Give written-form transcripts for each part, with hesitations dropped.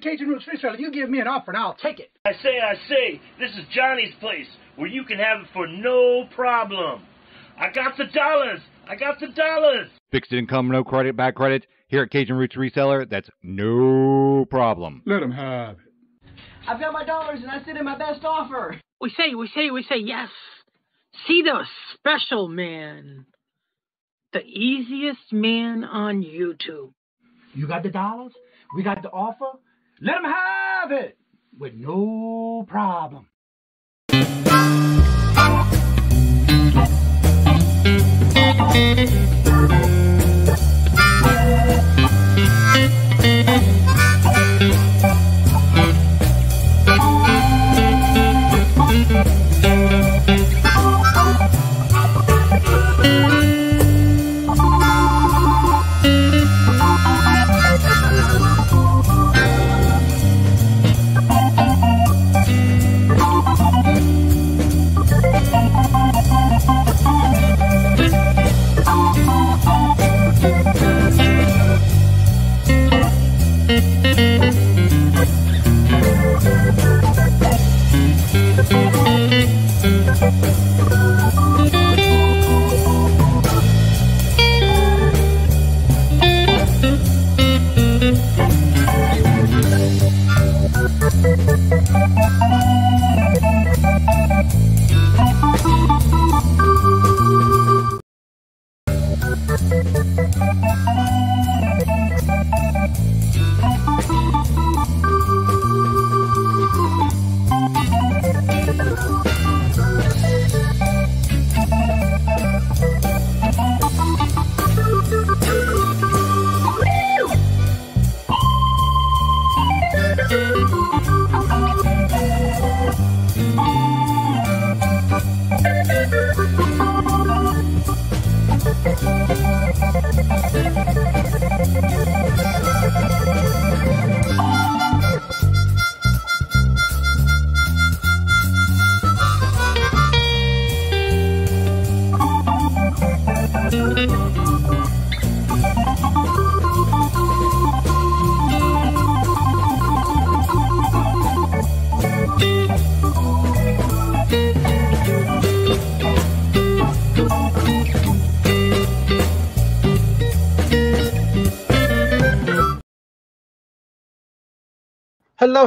Kajun Roots Reseller. You give me an offer and I'll take it. I say, this is Johnny's place, where you can have it for no problem. I got the dollars. Fixed income, no credit, bad credit. Here at Kajun Roots Reseller, that's no problem. Let him have it. I've got my dollars and I sent in my best offer. We say yes. See the special man. The easiest man on YouTube. You got the dollars? We got the offer? Let him have it with no problem.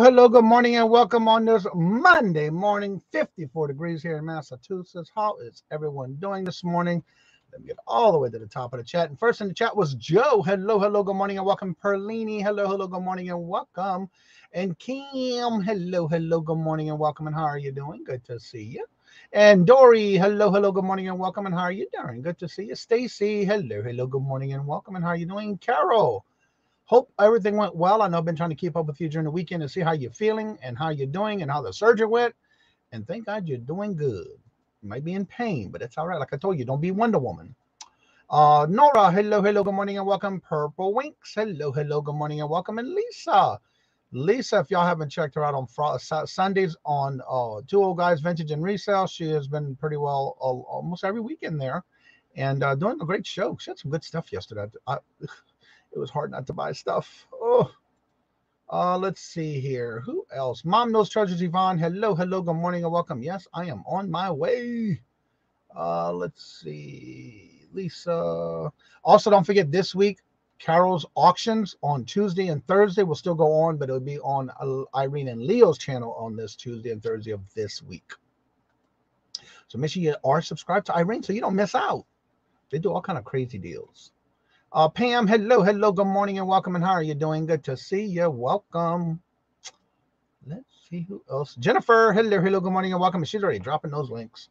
Hello, good morning and welcome on this Monday morning, 54 degrees here in Massachusetts. How is everyone doing this morning? Let me get all the way to the top of the chat. And first in the chat was Joe. Hello, good morning and welcome. Perlini, hello, good morning and welcome. And Kim, hello, good morning and welcome. And how are you doing? Good to see you. And Dory, hello, good morning and welcome. And how are you doing? Good to see you. Stacy, hello, good morning and welcome. And how are you doing? Carol, hope everything went well. I know I've been trying to keep up with you during the weekend to see how you're feeling and how you're doing and how the surgery went. And thank God you're doing good. You might be in pain, but it's all right. Like I told you, don't be Wonder Woman. Nora, hello, good morning and welcome. Purple Winks, hello, good morning and welcome. And Lisa, if y'all haven't checked her out on Sundays on Two Old Guys Vintage and Resale, she has been pretty well almost every weekend there and doing a great show. She had some good stuff yesterday. It was hard not to buy stuff. Let's see here. Who else? Mom Knows Treasures Yvonne. Hello, good morning and welcome. Yes, I am on my way. Let's see. Lisa. Also, don't forget this week, Carol's auctions on Tuesday and Thursday will still go on, but it'll be on Irene and Leo's channel on this Tuesday and Thursday of this week. So make sure you are subscribed to Irene so you don't miss out. They do all kind of crazy deals. Pam, hello, good morning and welcome. And how are you doing? Good to see you. Welcome. Let's see who else. Jennifer, hello, good morning and welcome. She's already dropping those links.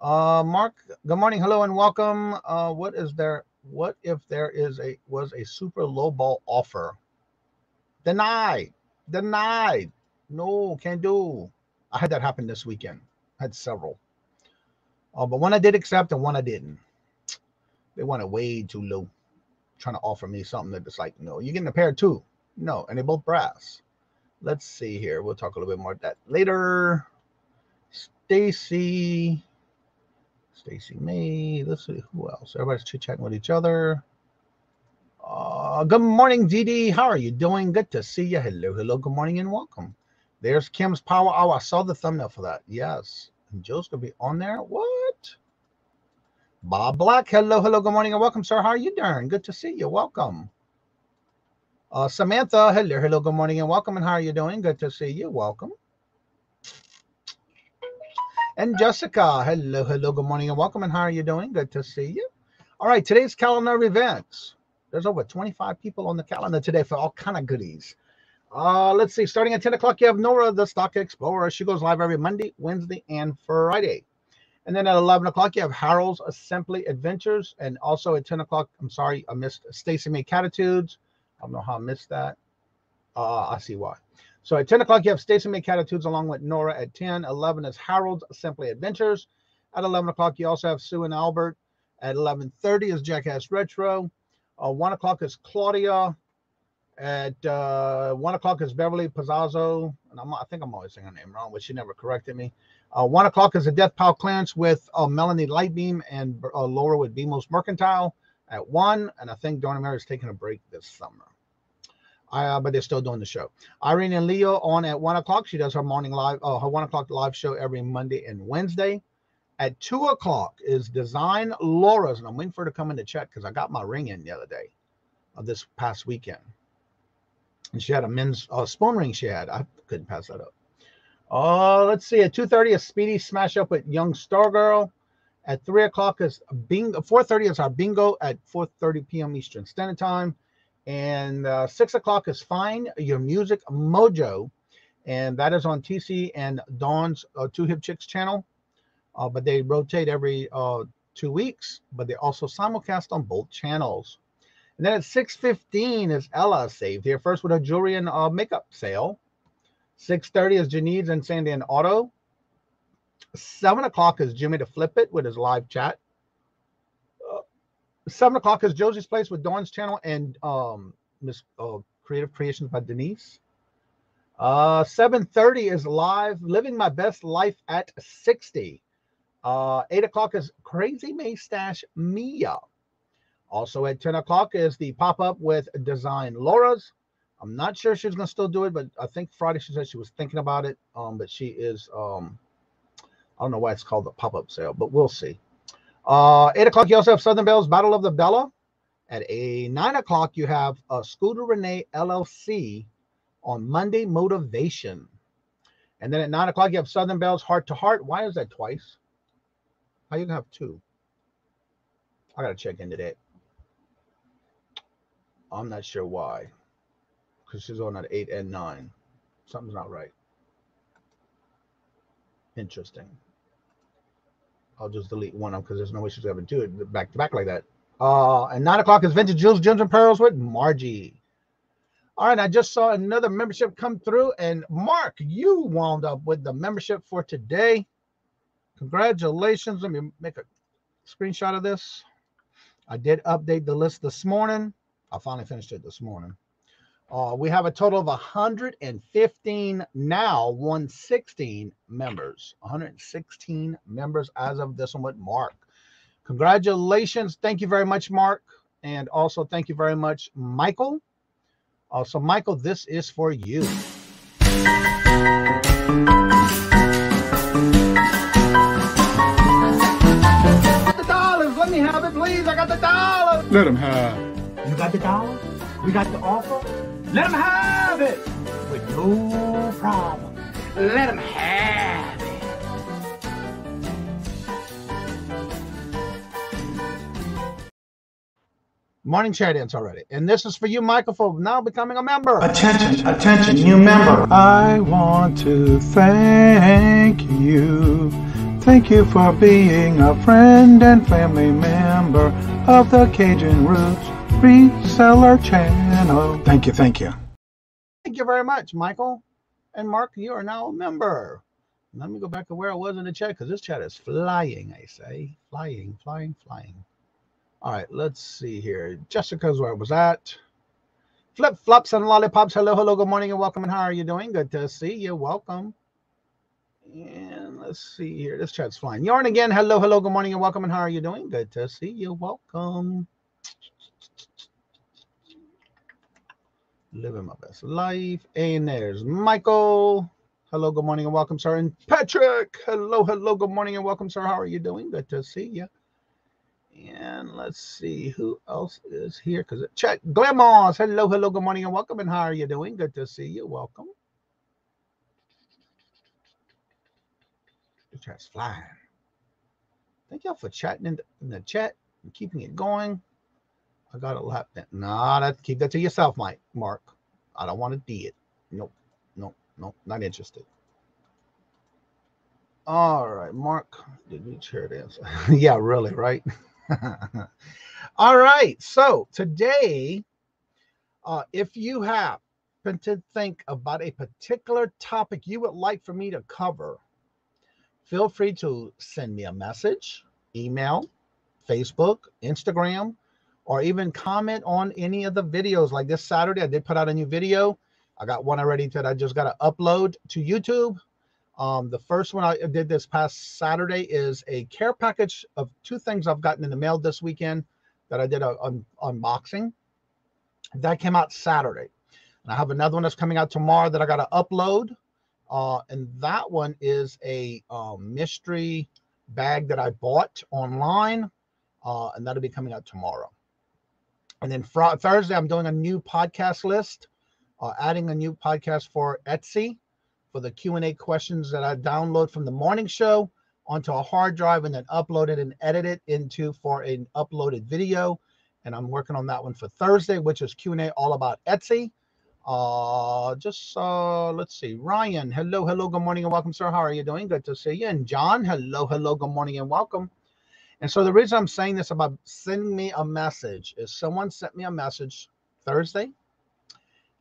Mark, good morning, hello and welcome. What if there was a super low ball offer? Denied. No, can't do. I had that happen this weekend. I had several. But one I did accept and one I didn't. They wanted way too low, trying to offer me something that it's like, no, you're getting a pair too. No, and they both brass. Let's see here. We'll talk a little bit more about that later. Stacy May. Let's see who else. Everybody's chit-chatting with each other. Good morning, DD. How are you doing? Good to see you. Hello, hello. Good morning and welcome. There's Kim's Power Hour. I saw the thumbnail for that. Yes. And Joe's going to be on there. What? Bob Black. Hello, hello. Good morning and welcome, sir. How are you doing? Good to see you. Welcome. Samantha. Hello, hello. Good morning and welcome. And how are you doing? Good to see you. Welcome. And Jessica. Hello, hello. Good morning and welcome. And how are you doing? Good to see you. All right. Today's calendar events. There's over 25 people on the calendar today for all kind of goodies. Let's see. Starting at 10 o'clock, you have Nora, the Stock Explorer. She goes live every Monday, Wednesday, and Friday. And then at 11 o'clock, you have Harold's Simply Adventures. And also at 10 o'clock, I'm sorry, I missed Stacy May Catitudes. I don't know how I missed that. I see why. So at 10 o'clock, you have Stacy May Catitudes along with Nora at 10. 11 is Harold's Simply Adventures. At 11 o'clock, you also have Sue and Albert. At 11:30 is Jackass Retro. 1 o'clock is Claudia. At 1 o'clock is Beverly Pizzazzo. And I think I'm always saying her name wrong, but she never corrected me. 1 o'clock is a Death Pile Clearance with Melanie Lightbeam and Laura with BMOS Mercantile at 1. And I think Donna Mary is taking a break this summer. But they're still doing the show. Irene and Leo on at 1 o'clock. She does her morning live, her 1 o'clock live show every Monday and Wednesday. At 2 o'clock is Design Laura's, and I'm waiting for her to come in to check because I got my ring in the other day, this past weekend. And she had a men's spoon ring she had. I couldn't pass that up. Let's see. At 2:30 is Speedy Smash Up with Young Stargirl. At 3 o'clock is Bingo. 4:30 is our bingo at 4:30 p.m. Eastern Standard Time. And 6 o'clock is Find Your Music Mojo. And that is on TC and Dawn's Two Hip Chicks channel. But they rotate every 2 weeks, but they also simulcast on both channels. And then at 6:15 is Ella saved here first with her jewelry and makeup sale. 6:30 is Janine's and Sandy and Auto. 7 o'clock is Jimmy to Flip It with his live chat. 7 o'clock is Josie's Place with Dawn's channel and Miss Creative Creations by Denise. 7:30 is live Living My Best Life at 60. 8 o'clock is Crazy Maystache Mia. Also at 10 o'clock is the pop-up with Design Laura's. I'm not sure she's going to still do it, but I think Friday she said she was thinking about it. But she is, I don't know why it's called the pop-up sale, but we'll see. 8 o'clock, you also have Southern Belle's Battle of the Bella. At 9 o'clock, you have Scooter Renee LLC on Monday Motivation. And then at 9 o'clock, you have Southern Belle's Heart to Heart. Why is that twice? How you gonna have two? I gotta check into that. I'm not sure why. Because she's on at 8 and 9. Something's not right. Interesting. I'll just delete one of them because there's no way she's having two back to back like that. And 9 o'clock is Vintage Jewels, Gems, and Pearls with Margie. All right, I just saw another membership come through, and Mark, you wound up with the membership for today. Congratulations. Let me make a screenshot of this. I did update the list this morning. I finally finished it this morning. We have a total of 115 now, 116 members. 116 members as of this one with Mark. Congratulations. Thank you very much, Mark. And also thank you very much, Michael. So, Michael, this is for you. The dollars. Let me have it, please. I got the dollars. Let him have. You got the dollars? We got the offer? Let him have it. With no problem. Let him have it. Morning chair dance already. And this is for you, Michael, for now becoming a member. Attention, attention, new member. I want to thank you. Thank you for being a friend and family member of the Kajun Roots Reseller channel. Thank you, thank you. Thank you very much, Michael. And Mark, you are now a member. Let me go back to where I was in the chat because this chat is flying, I say. Flying, flying, flying. All right, let's see here. Jessica's where I was at. Flip flops and lollipops. Hello, hello, good morning and welcome. And how are you doing? Good to see you. Welcome. And let's see here. This chat's flying. Yarn again. Hello, hello, good morning and welcome. And how are you doing? Good to see you. Welcome. Living my best life. And there's Michael. Hello, good morning, and welcome, sir. And Patrick. Hello, good morning, and welcome, sir. How are you doing? Good to see you. And let's see who else is here. Because check. Glamos. Hello, good morning, and welcome. And how are you doing? Good to see you. Welcome. The chat's flying. Thank y'all for chatting in the chat and keeping it going. I got a lap that. Nah, keep that to yourself, Mark. I don't want to do it. Nope, not interested. All right, Mark. Did we share this? Yeah, really, right? All right. So today, if you happen to think about a particular topic you would like for me to cover, feel free to send me a message, email, Facebook, Instagram, or even comment on any of the videos. Like this Saturday, I did put out a new video. I got one already that I just got to upload to YouTube. The first one I did this past Saturday is a care package of 2 things I've gotten in the mail this weekend that I did an unboxing. That came out Saturday. And I have another one that's coming out tomorrow that I got to upload. And that one is a mystery bag that I bought online. And that'll be coming out tomorrow. And then Thursday, I'm doing a new podcast list, adding a new podcast for Etsy for the Q&A questions that I download from the morning show onto a hard drive and then upload it and edit it for an uploaded video. And I'm working on that one for Thursday, which is Q&A all about Etsy. Let's see. Ryan, hello, good morning and welcome, sir. How are you doing? Good to see you. And John, hello, good morning and welcome. And so the reason I'm saying this about sending me a message is someone sent me a message Thursday,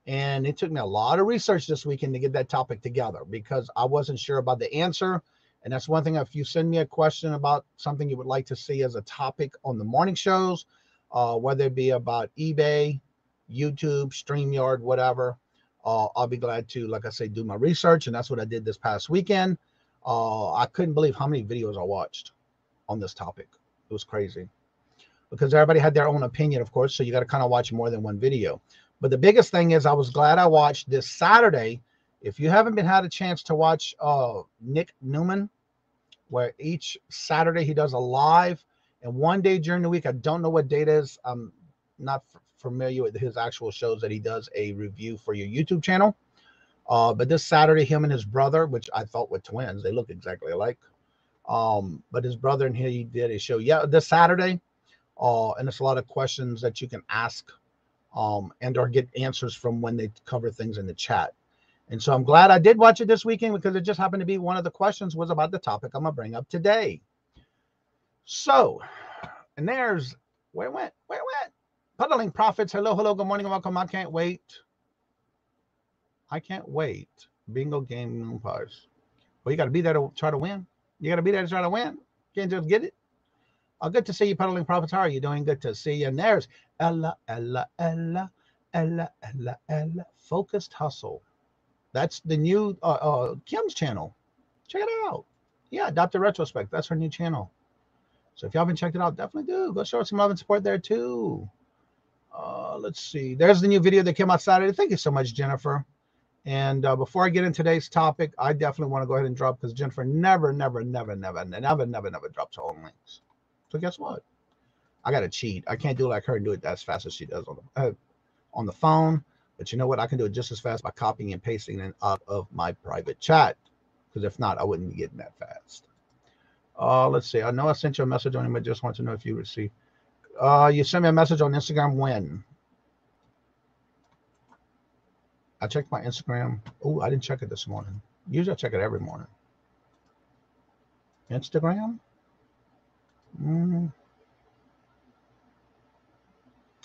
and it took me a lot of research this weekend to get that topic together because I wasn't sure about the answer. And that's one thing. If you send me a question about something you would like to see as a topic on the morning shows, whether it be about eBay, YouTube, StreamYard, whatever, I'll be glad to, like I say, do my research. And that's what I did this past weekend. I couldn't believe how many videos I watched on this topic. It was crazy because everybody had their own opinion, of course. So you got to kind of watch more than one video. But the biggest thing is I was glad I watched this Saturday. If you haven't had a chance to watch Nick Newman, where each Saturday he does a live, and one day during the week, I don't know what date it is. I'm not familiar with his actual shows that he does a review for your YouTube channel. But this Saturday, him and his brother, which I thought were twins, they look exactly alike. But his brother and he did a show this Saturday, and it's a lot of questions that you can ask and or get answers from when they cover things in the chat. And so I'm glad I did watch it this weekend because it just happened to be one of the questions was about the topic I'm gonna bring up today. So, and there's where it went Puddling Profits. Hello, good morning and welcome. I can't wait. Bingo game umpires. Well, you got to be there to try to win. You can't just get it. Good to see you, Puddling Profits. How are you doing? Good to see you. And there's Ella. Focused Hustle. That's the new Kim's channel. Check it out. Yeah, Dr. Retrospect. That's her new channel. So if you haven't checked it out, definitely do. Go show her some love and support there too. Let's see. There's the new video that came out Saturday. Thank you so much, Jennifer. And before I get into today's topic, I definitely want to go ahead and drop, because Jennifer never drops her own links. So guess what? I got to cheat. I can't do like her and do it as fast as she does on the phone. But you know what? I can do it just as fast by copying and pasting it out of my private chat. Because if not, I wouldn't be getting that fast. Let's see. I know I sent you a message on him. I just want to know if you received. You sent me a message on Instagram when? I checked my Instagram. Oh, I didn't check it this morning. Usually I check it every morning. Instagram?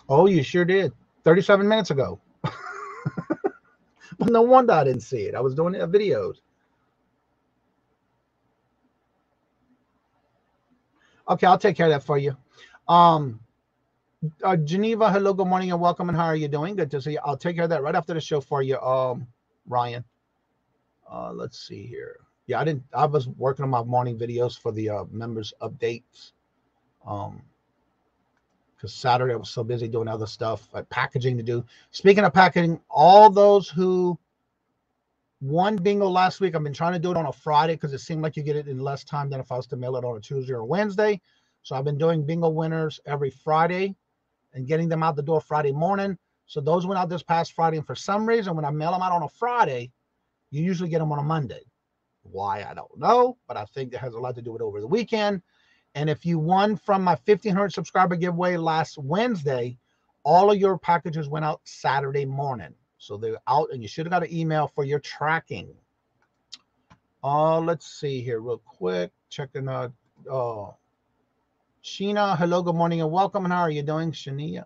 Oh, you sure did. 37 minutes ago. Well, no wonder I didn't see it. I was doing videos. Okay, I'll take care of that for you. Geneva, hello, good morning and welcome. And how are you doing? Good to see you. I'll take care of that right after the show for you, Ryan. Let's see here. Yeah, I was working on my morning videos for the members updates. because Saturday I was so busy doing other stuff, like packaging to do. Speaking of packaging, all those who won bingo last week, I've been trying to do it on a Friday because it seemed like you get it in less time than if I was to mail it on a Tuesday or Wednesday. So I've been doing bingo winners every Friday and getting them out the door Friday morning. So those went out this past Friday, and for some reason, when I mail them out on a Friday, you usually get them on a Monday. Why, I don't know, but I think it has a lot to do with over the weekend. And if you won from my 1,500 subscriber giveaway last Wednesday, all of your packages went out Saturday morning. So they're out, and you should have got an email for your tracking. Let's see here real quick. Checking out. Sheena, hello, good morning, and welcome. And how are you doing, Sheena?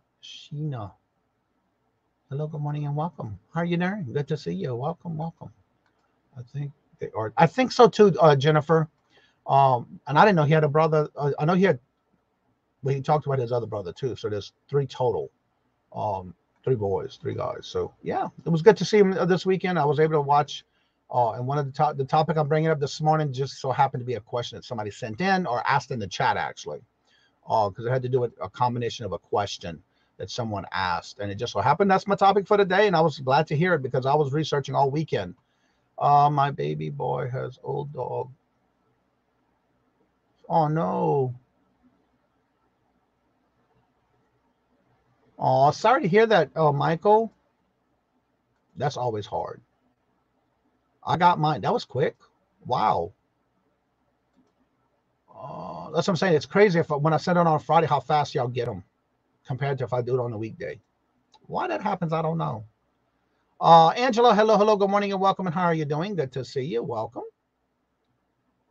Hello, good morning, and welcome. How are you doing? Good to see you. Welcome. I think they are. I think so too, Jennifer. And I didn't know he had a brother. I know he had. Well, he talked about his other brother too. So there's 3 total. 3 boys, 3 guys. So yeah, it was good to see him this weekend. I was able to watch. And one of the topic I'm bringing up this morning just so happened to be a question that somebody sent in or asked in the chat actually. Because it had to do with a combination of a question that someone asked, and it just so happened that's my topic for today, and I was glad to hear it because I was researching all weekend. My baby boy has old dog. Oh no. Oh, sorry to hear that, Michael. That's always hard. I got mine. That was quick. Wow. That's what I'm saying. It's crazy when I send it on Friday, how fast y'all get them compared to if I do it on a weekday. Why that happens, I don't know. Angela, hello, good morning and welcome. And how are you doing? Good to see you. Welcome.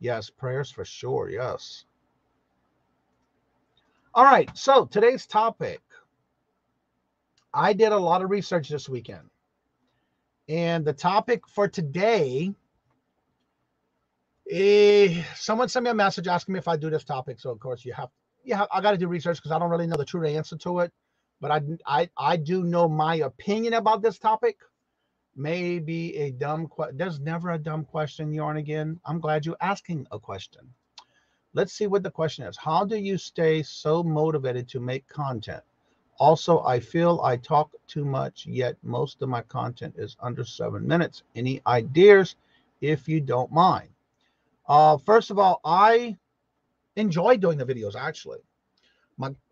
Yes, prayers for sure. Yes. All right. So today's topic. I did a lot of research this weekend. And the topic for today, someone sent me a message asking me if I do this topic. So of course I got to do research because I don't really know the true answer to it. But I do know my opinion about this topic. Maybe a dumb question. There's never a dumb question, Yarn again. I'm glad you're asking a question. Let's see what the question is. How do you stay so motivated to make content? Also, I feel I talk too much, yet most of my content is under 7 minutes. Any ideas, if you don't mind? First of all, I enjoy doing the videos, actually.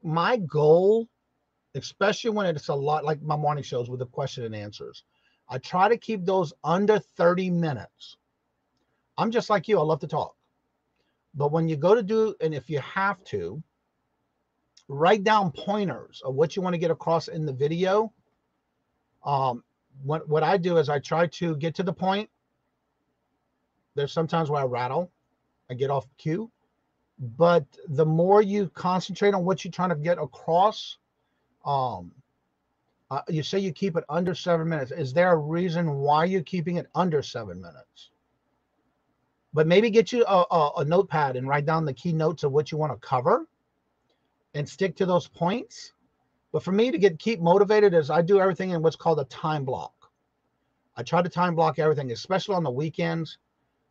My goal, especially when it's a lot like my morning shows with the question and answers, I try to keep those under 30 minutes. I'm just like you. I love to talk. But when you go to do, and if you have to, write down pointers of what you want to get across in the video. What I do is I try to get to the point. There's sometimes where I rattle. I get off cue. But the more you concentrate on what you're trying to get across, you say you keep it under 7 minutes. Is there a reason why you're keeping it under 7 minutes? But maybe get you a notepad and write down the key notes of what you want to cover and stick to those points. But for me to keep motivated is I do everything in what's called a time block. I try to time block everything, especially on the weekends.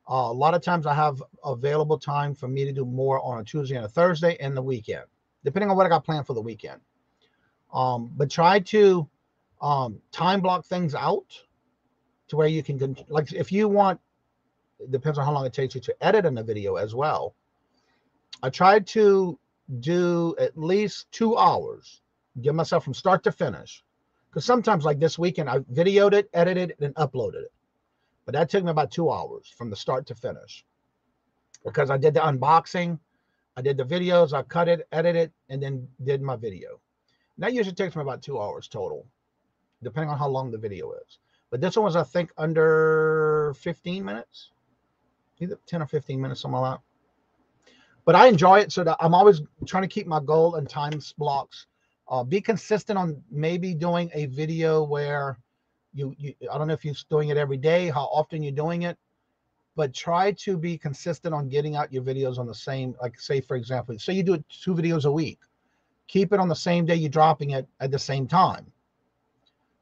A lot of times I have available time for me to do more on a Tuesday and a Thursday and the weekend, depending on what I got planned for the weekend. But try to time block things out to where you can, like if you want, it depends on how long it takes you to edit in the video as well. I tried to do at least 2 hours, give myself from start to finish. Because sometimes like this weekend, I videoed it, edited it, and uploaded it. But that took me about 2 hours from the start to finish. Because I did the unboxing, I did the videos, I cut it, edited, and then did my video. And that usually takes me about 2 hours total, depending on how long the video is. But this one was, I think, under 15 minutes. Either 10 or 15 minutes, something like that. But I enjoy it, so that I'm always trying to keep my goal and time blocks. Be consistent on maybe doing a video where you I don't know if you're doing it every day, how often you're doing it, but try to be consistent on getting out your videos on the same, like say, for example, say you do 2 videos a week. Keep it on the same day you're dropping it at the same time.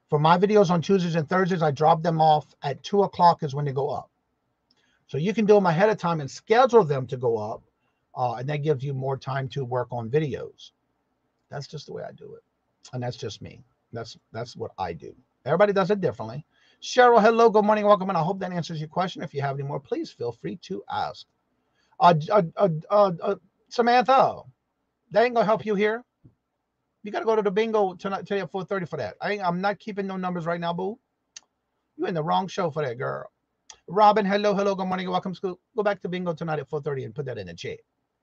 For my videos on Tuesdays and Thursdays, I drop them off at 2 o'clock is when they go up. So you can do them ahead of time and schedule them to go up. And that gives you more time to work on videos. That's just the way I do it. And that's just me. That's what I do. Everybody does it differently. Cheryl, hello, good morning, welcome, and I hope that answers your question. If you have any more, please feel free to ask. Samantha, that ain't gonna help you here. You gotta go to the bingo tonight at 4:30 for that. I'm not keeping no numbers right now, boo. You're in the wrong show for that, girl. Robin, hello, good morning, welcome, school. Go back to bingo tonight at 4:30 and put that in the chat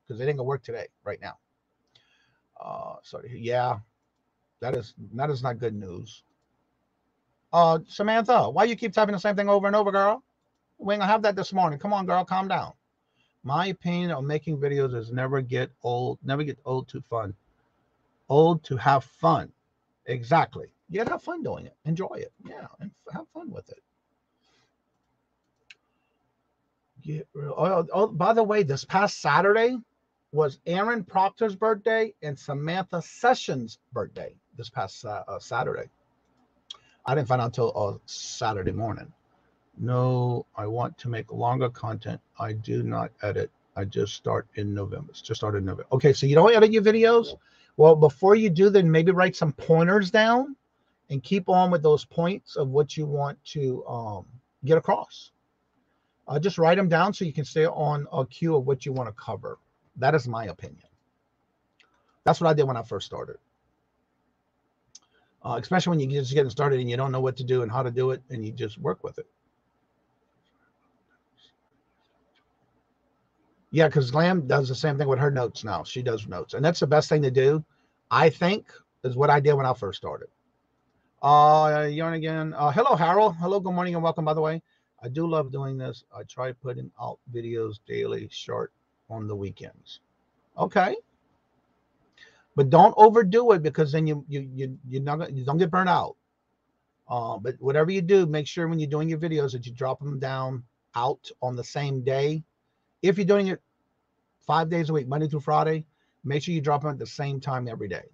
because it ain't gonna work today, right now. Sorry, yeah, that is not good news. Samantha, why you keep typing the same thing over and over, girl? We ain't gonna have that this morning. Come on, girl, calm down. My opinion on making videos is never get old to fun. Old to have fun. Exactly. You gotta have fun doing it. Enjoy it. Yeah, and have fun with it. By the way, this past Saturday was Aaron Proctor's birthday and Samantha Sessions' birthday. This past Saturday. I didn't find out until Saturday morning. No, I want to make longer content. I do not edit. I just start in November. Just started in November. Okay, so you don't edit your videos? Well, before you do, then maybe write some pointers down and keep on with those points of what you want to get across. Just write them down so you can stay on a cue of what you want to cover. That is my opinion. That's what I did when I first started. Especially when you're just getting started and you don't know what to do and how to do it, and you just work with it. Yeah, because Glam does the same thing with her notes now. She does notes. And that's the best thing to do, I think, is what I did when I first started. Yarn again. Hello, Harold. Hello, good morning, and welcome, by the way. I do love doing this. I try putting out videos daily, short on the weekends. Okay. But don't overdo it because then you don't get burnt out. But whatever you do, make sure when you're doing your videos that you drop them down out on the same day. If you're doing it 5 days a week, Monday through Friday, make sure you drop them at the same time every day.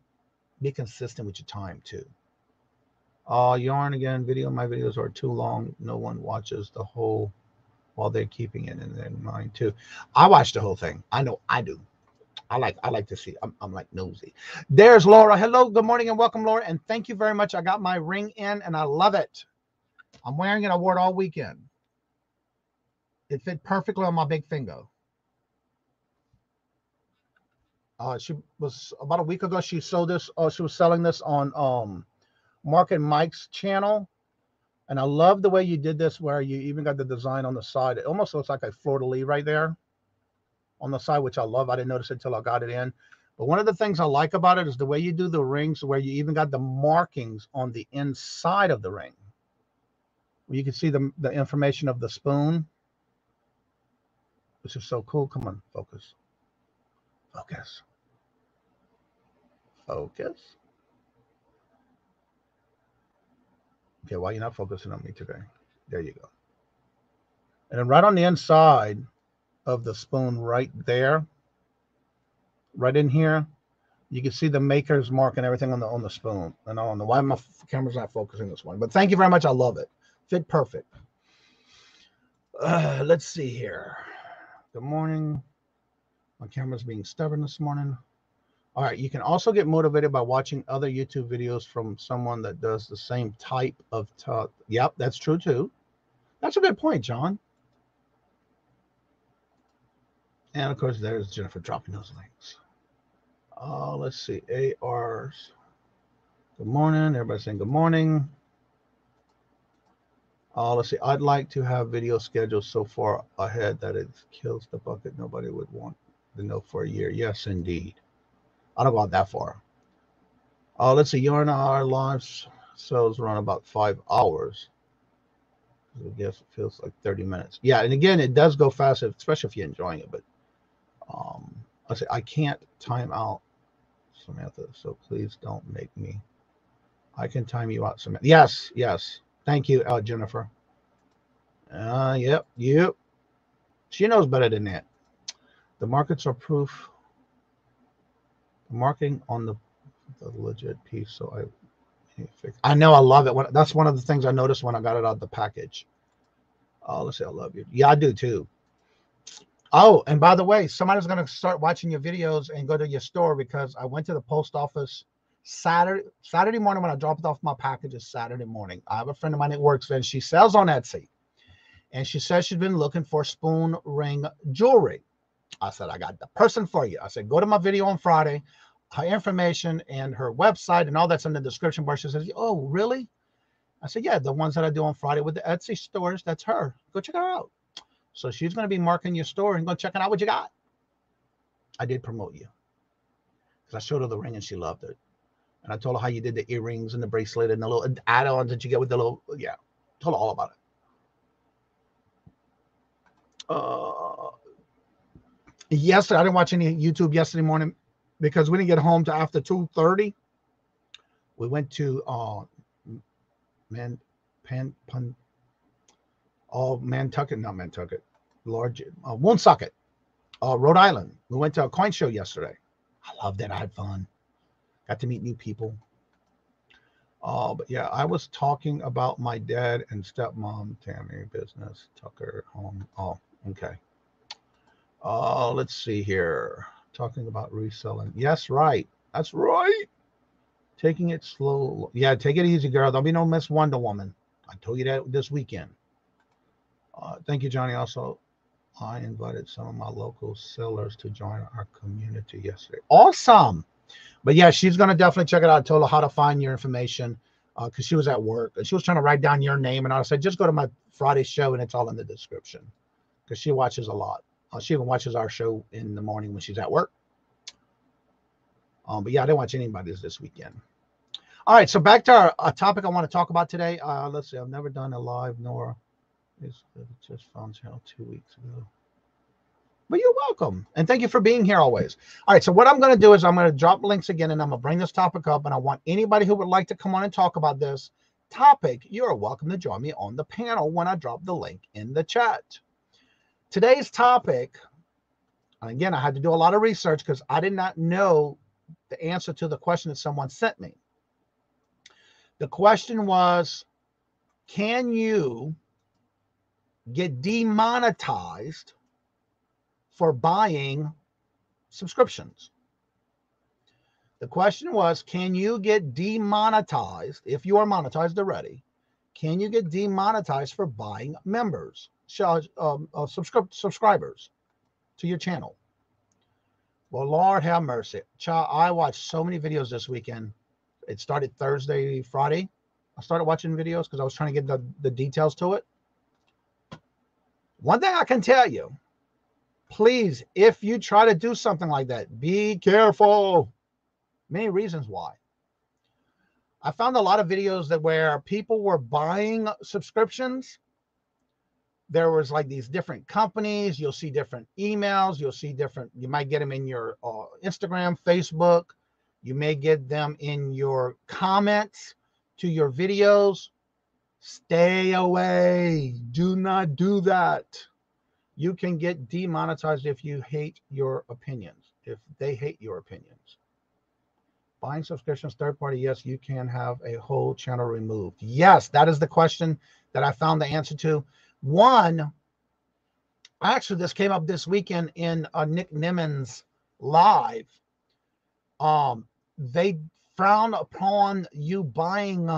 Be consistent with your time too. Yarn again, my videos are too long. No one watches the whole while they're keeping it in their mind too. I watch the whole thing. I know I do. I like to see. I'm like nosy. There's Laura. Hello, good morning, and welcome, Laura. And thank you very much. I got my ring in, and I love it. I'm wearing it. I wore it all weekend. It fit perfectly on my big finger. She was about a week ago. She sold this. She was selling this on Mark and Mike's channel, and I love the way you did this, where you even got the design on the side. It almost looks like a fleur-de-lis right there on the side, which I love. I didn't notice it until I got it in. But one of the things I like about it is the way you do the rings, where you even got the markings on the inside of the ring. You can see the information of the spoon, which is so cool. Come on, focus. Focus. Focus. Okay, why are you not focusing on me today? There you go. And then right on the inside of the spoon right there, right in here, you can see the maker's mark and everything on the spoon. And I don't know why my camera's not focusing this one, but thank you very much. I love it. Fit perfect. Let's see here. Good morning. My camera's being stubborn this morning. All right, you can also get motivated by watching other YouTube videos from someone that does the same type of talk. Yep, that's true too. That's a good point, John. And of course, there's Jennifer dropping those links. Let's see, ARs. Good morning. Everybody saying good morning. Let's see. I'd like to have video schedules so far ahead that it kills the bucket. Nobody would want to know for a year. Yes, indeed. I don't go out that far. Let's see. Yarn our lives sales run about 5 hours. I guess it feels like 30 minutes. Yeah, and again, it does go fast, especially if you're enjoying it. But I say I can't time out, Samantha. So please don't make me. I can time you out, Samantha. Yes, yes. Thank you, Jennifer. Yep. She knows better than that. The markets are proof. Marking on the legit piece, so I know I love it. That's one of the things I noticed when I got it out of the package. Let's say I love you. Yeah, I do too. Oh, and by the way, somebody's going to start watching your videos and go to your store, because I went to the post office Saturday morning when I dropped off my packages Saturday morning. I have a friend of mine that works there, and she sells on Etsy. And she says she's been looking for spoon ring jewelry. I said, I got the person for you. I said, go to my video on Friday. Her information and her website and all that's in the description bar. She says, oh, really? I said, yeah, the ones that I do on Friday with the Etsy stores, that's her. Go check her out. So she's going to be marking your store and go checking out what you got. I did promote you, because I showed her the ring and she loved it. And I told her how you did the earrings and the bracelet and the little add-ons that you get with the little, yeah, told her all about it. Yesterday, I didn't watch any YouTube yesterday morning because we didn't get home till after 2:30. We went to Woonsocket, Rhode Island. We went to a coin show yesterday. I loved it. I had fun. Got to meet new people. But yeah, I was talking about my dad and stepmom, Tammy, business, Tucker, home. Oh, okay. Let's see here. Talking about reselling. Yes, right. That's right. Taking it slow. Yeah, take it easy, girl. There'll be no Miss Wonder Woman. I told you that this weekend. Thank you, Johnny. Also, I invited some of my local sellers to join our community yesterday. Awesome. But yeah, she's going to definitely check it out. I told her how to find your information because she was at work. And she was trying to write down your name. And I said, just go to my Friday show and it's all in the description, because she watches a lot. She even watches our show in the morning when she's at work. But yeah, I didn't watch anybody's this weekend. All right, so back to our topic I want to talk about today. Let's see, I've never done a live nor just found out 2 weeks ago. But you're welcome. And thank you for being here always. All right, so what I'm going to do is I'm going to drop links again, and I'm going to bring this topic up. And I want anybody who would like to come on and talk about this topic, you're welcome to join me on the panel when I drop the link in the chat. Today's topic, and again, I had to do a lot of research because I did not know the answer to the question that someone sent me. The question was, can you get demonetized for buying subscriptions? The question was, can you get demonetized if you are monetized already? Can you get demonetized for buying members, subscribers to your channel? Well, Lord have mercy. Child, I watched so many videos this weekend. It started Thursday, Friday. I started watching videos because I was trying to get the details to it. One thing I can tell you, please, if you try to do something like that, be careful. Many reasons why. I found a lot of videos that where people were buying subscriptions. There was like these different companies. You'll see different emails. You'll see different, you might get them in your Instagram, Facebook. You may get them in your comments to your videos. Stay away. Do not do that. You can get demonetized if you hate your opinions, if they hate your opinions. Buying subscriptions, third party, yes, you can have a whole channel removed. Yes, that is the question that I found the answer to. One, actually, this came up this weekend in Nick Nimmons live. They frown upon you buying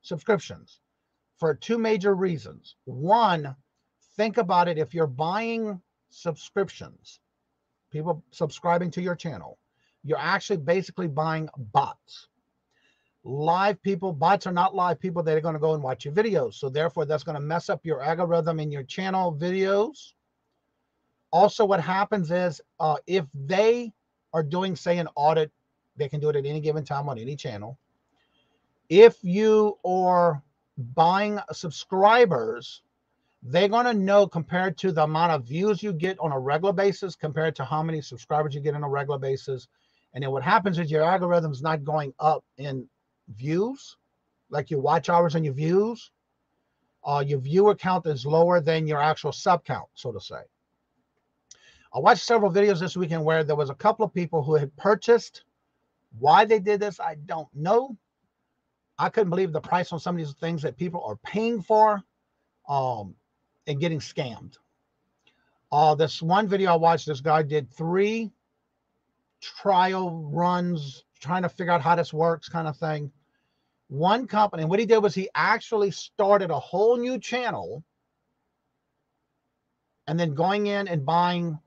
subscriptions for two major reasons. One, think about it. If you're buying subscriptions, people subscribing to your channel, you're actually basically buying bots. Live people, bots are not live people that are going to go and watch your videos. So therefore, that's going to mess up your algorithm in your channel videos. Also, what happens is if they are doing, say, an audit, they can do it at any given time on any channel. If you are buying subscribers, they're going to know compared to the amount of views you get on a regular basis compared to how many subscribers you get on a regular basis. And then what happens is your algorithm's not going up in views, like your watch hours and your views. Your viewer count is lower than your actual sub count, so to say. I watched several videos this weekend where there was a couple of people who had purchased. Why they did this, I don't know. I couldn't believe the price on some of these things that people are paying for and getting scammed. This one video I watched, this guy did 3 trial runs trying to figure out how this works, kind of thing. One company, and what he did was he actually started a whole new channel and then going in and buying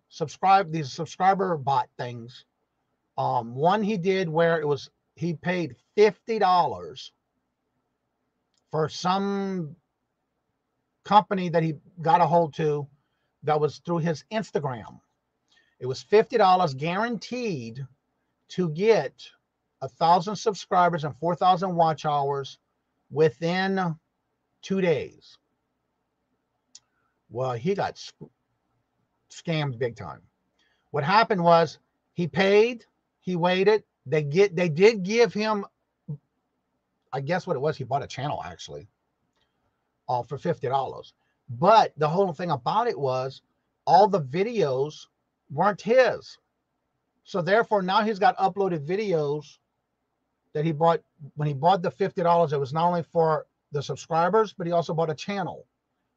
these subscriber bot things. One he did where he paid $50 for some company that he got a hold to that was through his Instagram. It was $50 guaranteed to get 1,000 subscribers and 4,000 watch hours within 2 days. Well, he got scammed big time. What happened was he paid, he waited. They did give him, I guess what it was, he bought a channel actually, for $50. But the whole thing about it was all the videos weren't his. So therefore now he's got uploaded videos that he bought. When he bought the $50, it was not only for the subscribers, but he also bought a channel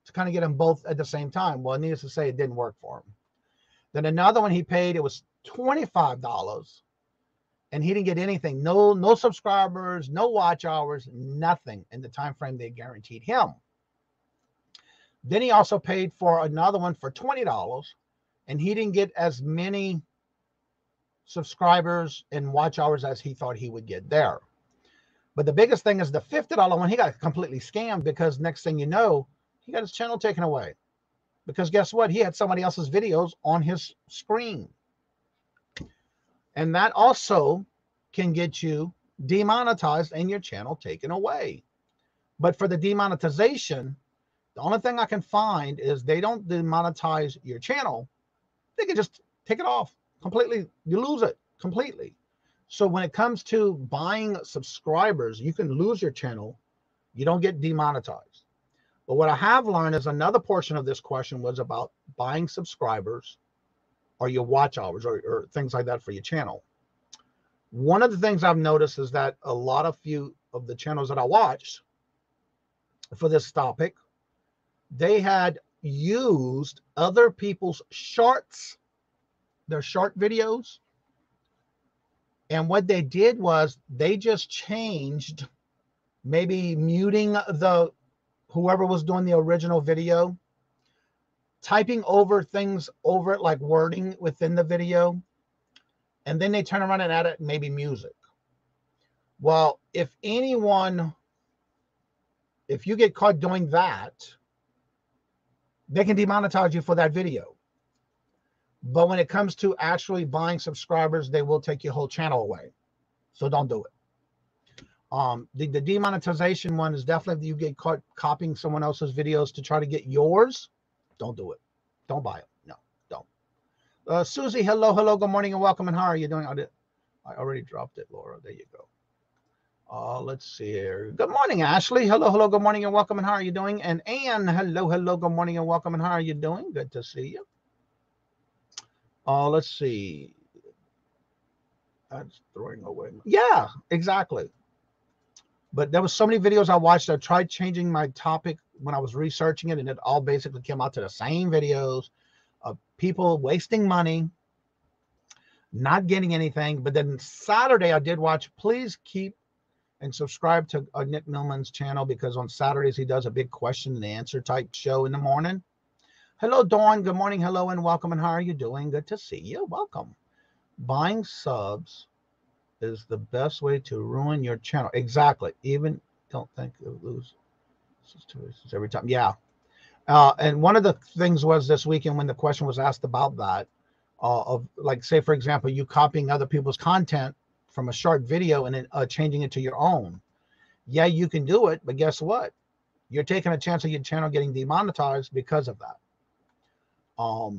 to kind of get them both at the same time. Well, needless to say, it didn't work for him. Then another one he paid, it was $25, and he didn't get anything. No subscribers, no watch hours, nothing in the time frame they guaranteed him. Then he also paid for another one for $20, and he didn't get as many subscribers and watch hours as he thought he would get there. But the biggest thing is the $50 one, he got completely scammed, because next thing you know, he got his channel taken away. Because guess what? He had somebody else's videos on his screen. And that also can get you demonetized and your channel taken away. But for the demonetization, the only thing I can find is they don't demonetize your channel. They can just take it off completely. You lose it completely. So when it comes to buying subscribers, you can lose your channel. You don't get demonetized. But what I have learned is another portion of this question was about buying subscribers or your watch hours or things like that for your channel. One of the things I've noticed is that a lot of the channels that I watched for this topic, they had used other people's shorts, their short videos. And what they did was they just changed, maybe muting whoever was doing the original video, typing over things over it, like wording within the video, and then they turn around and add it maybe music. Well, if you get caught doing that, they can demonetize you for that video. But when it comes to actually buying subscribers, they will take your whole channel away. So don't do it. The demonetization one is definitely, you get caught copying someone else's videos to try to get yours. Don't do it. Don't buy it. No, don't. Susie, hello, good morning and welcome. And how are you doing? I already dropped it, Laura. There you go. Let's see here. Good morning, Ashley. Hello, good morning and welcome. And how are you doing? And Anne, hello, good morning and welcome. And how are you doing? Good to see you. Let's see. That's throwing away. Yeah, exactly. But there was so many videos I watched. I tried changing my topic when I was researching it, and it all basically came out to the same videos of people wasting money, not getting anything. But then Saturday I did watch. Please keep and subscribe to Nick Millman's channel, because on Saturdays he does a big question and answer type show in the morning. Hello, Dawn. Good morning. Hello and welcome. And how are you doing? Good to see you. Welcome. Buying subs is the best way to ruin your channel. Exactly. Even don't think you'll lose situations every time. Yeah. And one of the things was this weekend when the question was asked about that, of like, say, for example, you copying other people's content from a short video and then changing it to your own. Yeah, you can do it, but guess what? You're taking a chance of your channel getting demonetized because of that. I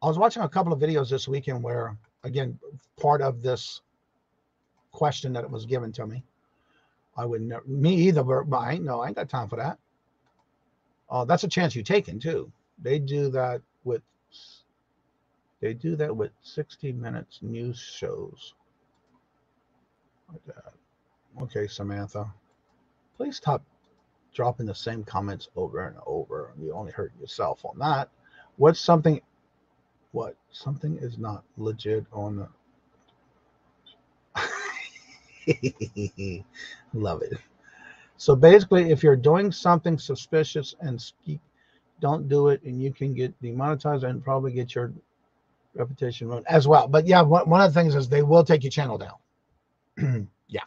was watching a couple of videos this weekend where, again, part of this question that it was given to me, I would never, me either, but I ain't got time for that. That's a chance you're taking too. They do that with 60 Minutes news shows like that. Okay, Samantha, please stop dropping the same comments over and over. You only hurt yourself on that. What's something? What something is not legit on the? Love it. So basically, if you're doing something suspicious and don't do it, and you can get demonetized and probably get your reputation ruined as well. But yeah, one of the things is they will take your channel down. Yeah.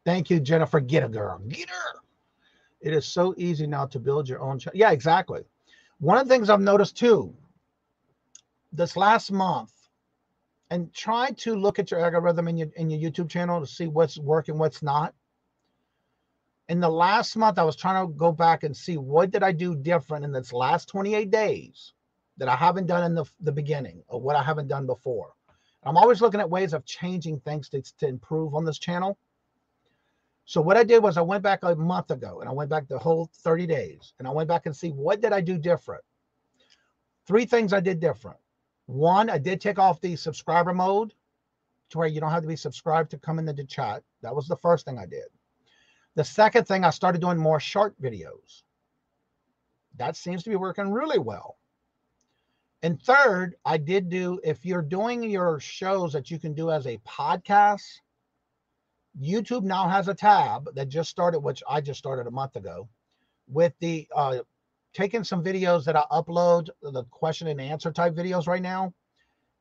Thank you, Jennifer. Get a girl. Get her. It is so easy now to build your own channel. Yeah, exactly. One of the things I've noticed too, this last month, and try to look at your algorithm in your YouTube channel to see what's working, what's not. In the last month, I was trying to go back and see what did I do different in this last 28 days that I haven't done in the beginning, or what I haven't done before. I'm always looking at ways of changing things to improve on this channel. So what I did was I went back a month ago, and I went back the whole 30 days, and I went back and see what did I do different. 3 things I did different. 1, I did take off the subscriber mode to where you don't have to be subscribed to come into the chat. That was the first thing I did. The second thing, I started doing more short videos. That seems to be working really well. And third, I did do, if you're doing your shows that you can do as a podcast, YouTube now has a tab that just started, which I just started a month ago, with the taking some videos that I upload, the question and answer type videos right now,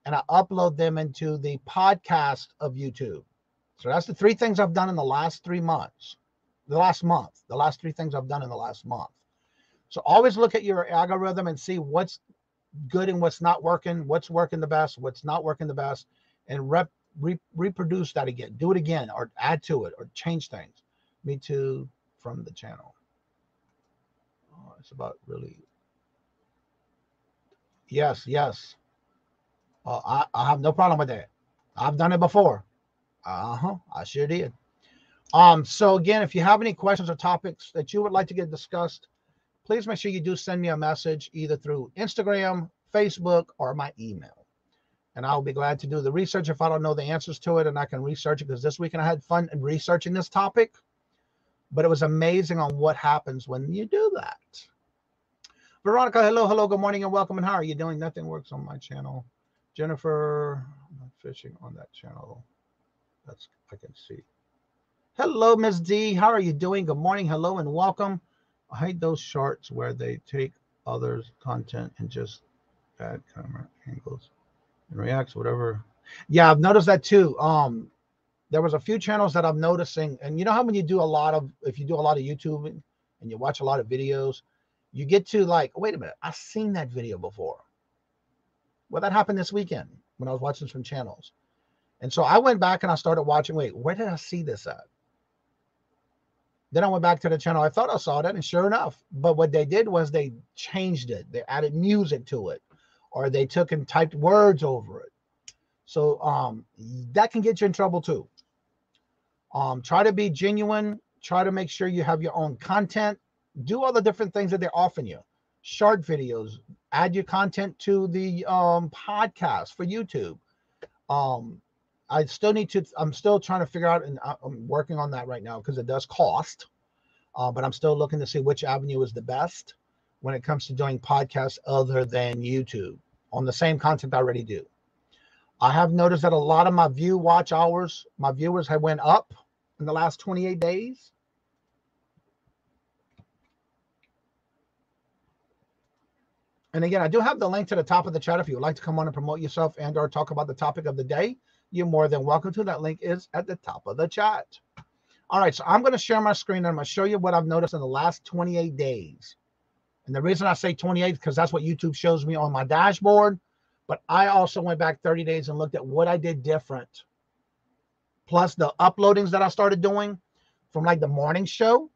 and I upload them into the podcast of YouTube. So that's the 3 things I've done in the last 3 months. The last 3 things I've done in the last month. So always look at your algorithm and see what's good and what's not working, what's working the best, what's not working the best, and reproduce that again. Do it again, or add to it, or change things. Me too, from the channel. Oh, it's about really. Yes. I have no problem with that. I've done it before. I sure did. So again, if you have any questions or topics that you would like to get discussed, please make sure you do send me a message either through Instagram, Facebook, or my email. And I'll be glad to do the research if I don't know the answers to it, and I can research it, because this weekend I had fun researching this topic. But it was amazing on what happens when you do that. Veronica, hello, good morning and welcome. And how are you doing? Nothing works on my channel. Jennifer, I'm not fishing on that channel. That's, I can see. Hello, Miss D. How are you doing? Good morning. Hello and welcome. I hate those shorts where they take others' content and just add camera angles and reacts, whatever. Yeah, I've noticed that too. There was a few channels that I'm noticing, and you know how when you do if you do a lot of YouTube and you watch a lot of videos, you get to like, wait a minute, I've seen that video before. Well, that happened this weekend when I was watching some channels. And so I went back and I started watching, wait, where did I see this at? Then I went back to the channel. I thought I saw that, and sure enough. But what they did was they changed it. They added music to it, or they took and typed words over it. So that can get you in trouble too. Try to be genuine. Try to make sure you have your own content. Do all the different things that they're offering you. Short videos. Add your content to the podcast for YouTube. I still need to, I'm still trying to figure out, and I'm working on that right now because it does cost, but I'm still looking to see which avenue is the best when it comes to doing podcasts other than YouTube on the same content I already do. I have noticed that a lot of my watch hours, my viewers have went up in the last 28 days. And again, I do have the link to the top of the chat if you would like to come on and promote yourself and or talk about the topic of the day. You're more than welcome to. That link is at the top of the chat. All right, so I'm going to share my screen and I'm going to show you what I've noticed in the last 28 days. And the reason I say 28 is because that's what YouTube shows me on my dashboard. But I also went back 30 days and looked at what I did different. Plus the uploadings that I started doing from like the morning show.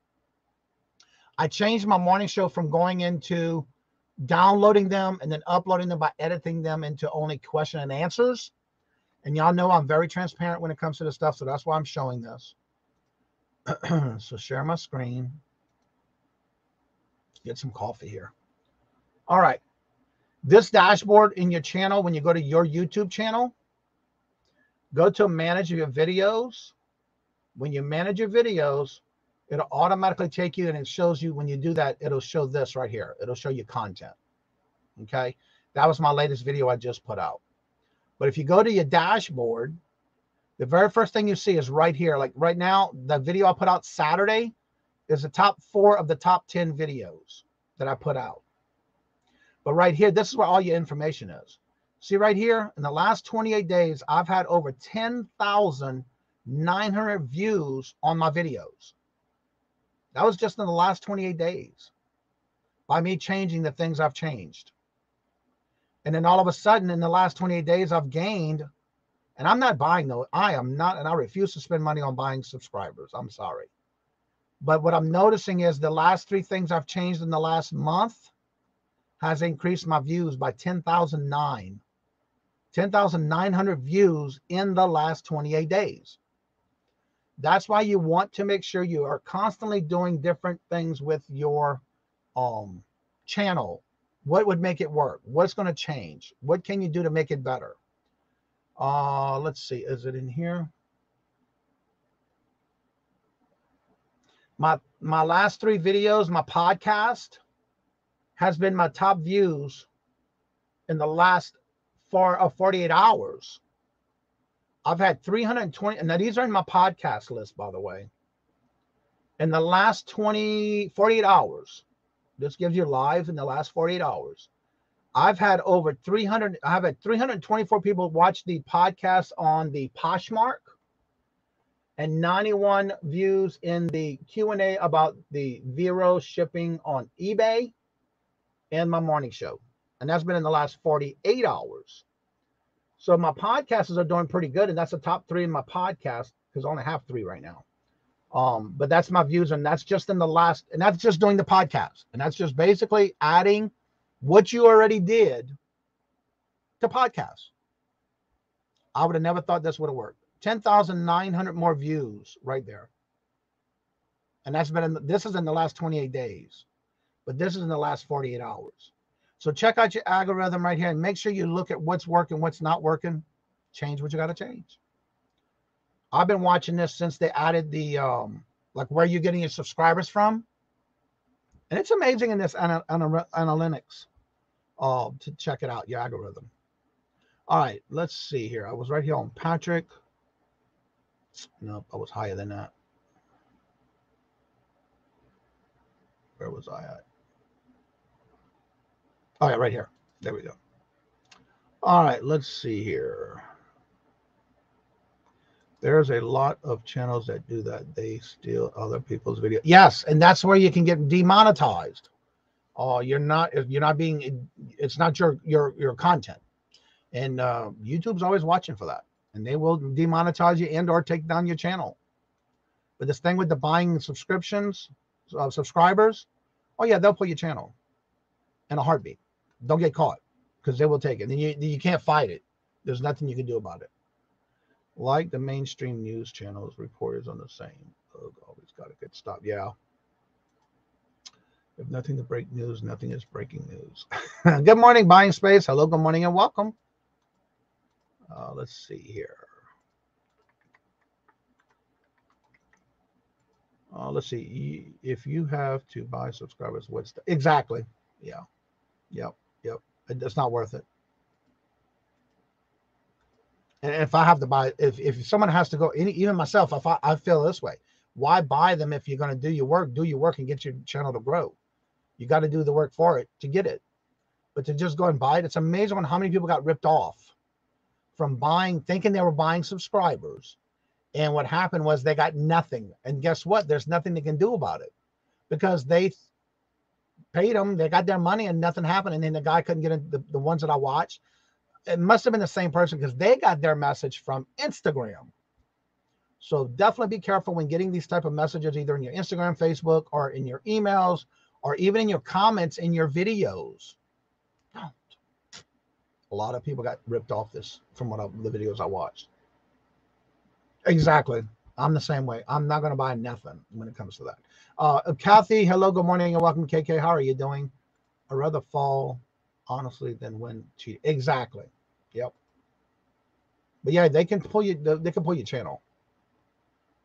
I changed my morning show from going into downloading them and then uploading them by editing them into only question and answers. And y'all know I'm very transparent when it comes to this stuff, so that's why I'm showing this. So share my screen. Get some coffee here. All right. This dashboard in your channel, when you go to your YouTube channel, go to manage your videos. When you manage your videos, it'll automatically take you, and it shows you when you do that, it'll show this right here. It'll show you content. Okay. That was my latest video I just put out. But if you go to your dashboard, the very first thing you see is right here. Like right now, the video I put out Saturday is the top 4 of the top 10 videos that I put out. But right here, this is where all your information is. See right here, in the last 28 days, I've had over 10,900 views on my videos. That was just in the last 28 days by me changing the things I've changed. And then all of a sudden, in the last 28 days, I've gained, and I'm not buying those. I am not, and I refuse to spend money on buying subscribers. I'm sorry. But what I'm noticing is the last 3 things I've changed in the last month has increased my views by 10,900 views in the last 28 days. That's why you want to make sure you are constantly doing different things with your channel. What would make it work? What's going to change? What can you do to make it better? Let's see. Is it in here? My last 3 videos, my podcast has been my top views in the last 48 hours. I've had 320, and now these are in my podcast list, by the way. In the last 48 hours, this gives you live in the last 48 hours. I've had over 300, I've had 324 people watch the podcast on the Poshmark and 91 views in the Q&A about the Vero shipping on eBay and my morning show. And that's been in the last 48 hours. So my podcasts are doing pretty good. And that's the top 3 in my podcast because I only have 3 right now. But that's my views. And that's just in the last, and that's just doing the podcast. And that's just basically adding what you already did to podcasts. I would have never thought this would have worked. 10,900 more views right there. And that's been, this is in the last 28 days. But this is in the last 48 hours. So check out your algorithm right here and make sure you look at what's working, what's not working. Change what you got to change. I've been watching this since they added the, like where you're getting your subscribers from. And it's amazing in this analytics to check it out, your algorithm. All right, let's see here. I was right here on Patrick. Nope, I was higher than that. Where was I at? Oh, yeah, right here. There we go. All right, let's see here. There's a lot of channels that do that. They steal other people's video. Yes, and that's where you can get demonetized. You're not being, it's not your content. And YouTube's always watching for that. And they will demonetize you and or take down your channel. But this thing with the buying subscriptions, subscribers, oh yeah, they'll pull your channel in a heartbeat. Don't get caught because they will take it. And you can't fight it. There's nothing you can do about it. Like the mainstream news channels, reporters on the same. Oh, always got to get stopped. Yeah. If nothing to break news, nothing is breaking news. Good morning, Buying Space. Hello, good morning, and welcome. Let's see here. Let's see. If you have to buy subscribers, what's the, exactly? Yeah. Yep. It's not worth it. And if I have to buy, if someone has to go, even myself, if I feel this way, why buy them if you're going to do your work and get your channel to grow? You got to do the work for it to get it. But to just go and buy it, it's amazing how many people got ripped off from buying, thinking they were buying subscribers. And what happened was they got nothing. And guess what? There's nothing they can do about it because they paid them. They got their money and nothing happened. And then the guy couldn't get in the ones that I watched. It must have been the same person because they got their message from Instagram. So definitely be careful when getting these type of messages, either in your Instagram, Facebook, or in your emails, or even in your comments in your videos. Don't. A lot of people got ripped off this from the videos I watched. Exactly. I'm the same way. I'm not going to buy nothing when it comes to that. Kathy, hello, good morning, and welcome, KK. How are you doing? I'd rather fall, honestly, than win cheating. Exactly. Yep. But yeah, they can pull you. They can pull your channel.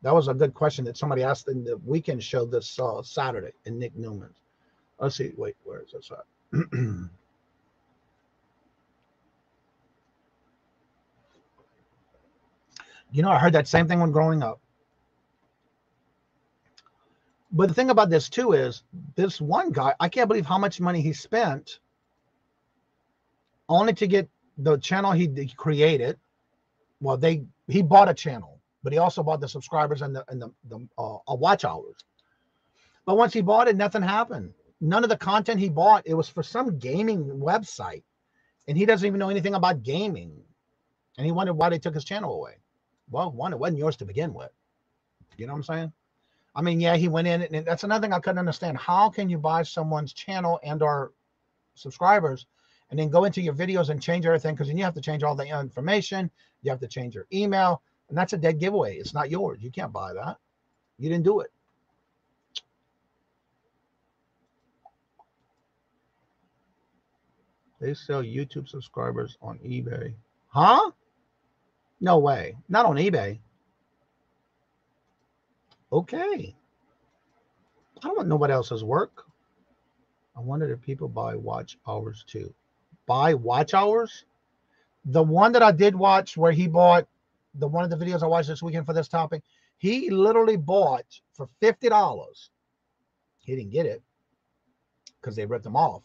That was a good question that somebody asked in the weekend show this Saturday in Nick Newman's. Let's see. Wait, where is this at? You know, I heard that same thing when growing up. But the thing about this too is this one guy, I can't believe how much money he spent only to get the channel he created. Well, he bought a channel, but he also bought the subscribers and the watch hours. But once he bought it, nothing happened. None of the content he bought, it was for some gaming website, and he doesn't even know anything about gaming. And he wondered why they took his channel away. Well, one, it wasn't yours to begin with. You know what I'm saying? I mean, yeah, he went in, and that's another thing I couldn't understand. How can you buy someone's channel and or subscribers and then go into your videos and change everything? Because then you have to change all the information. You have to change your email, and that's a dead giveaway. It's not yours. You can't buy that. You didn't do it. They sell YouTube subscribers on eBay. Huh? No way. Not on eBay. Okay. I don't want nobody else's work. I wondered if people buy watch hours too. Buy watch hours? The one that I did watch where he bought, one of the videos I watched this weekend for this topic, he literally bought for $50. He didn't get it because they ripped him off.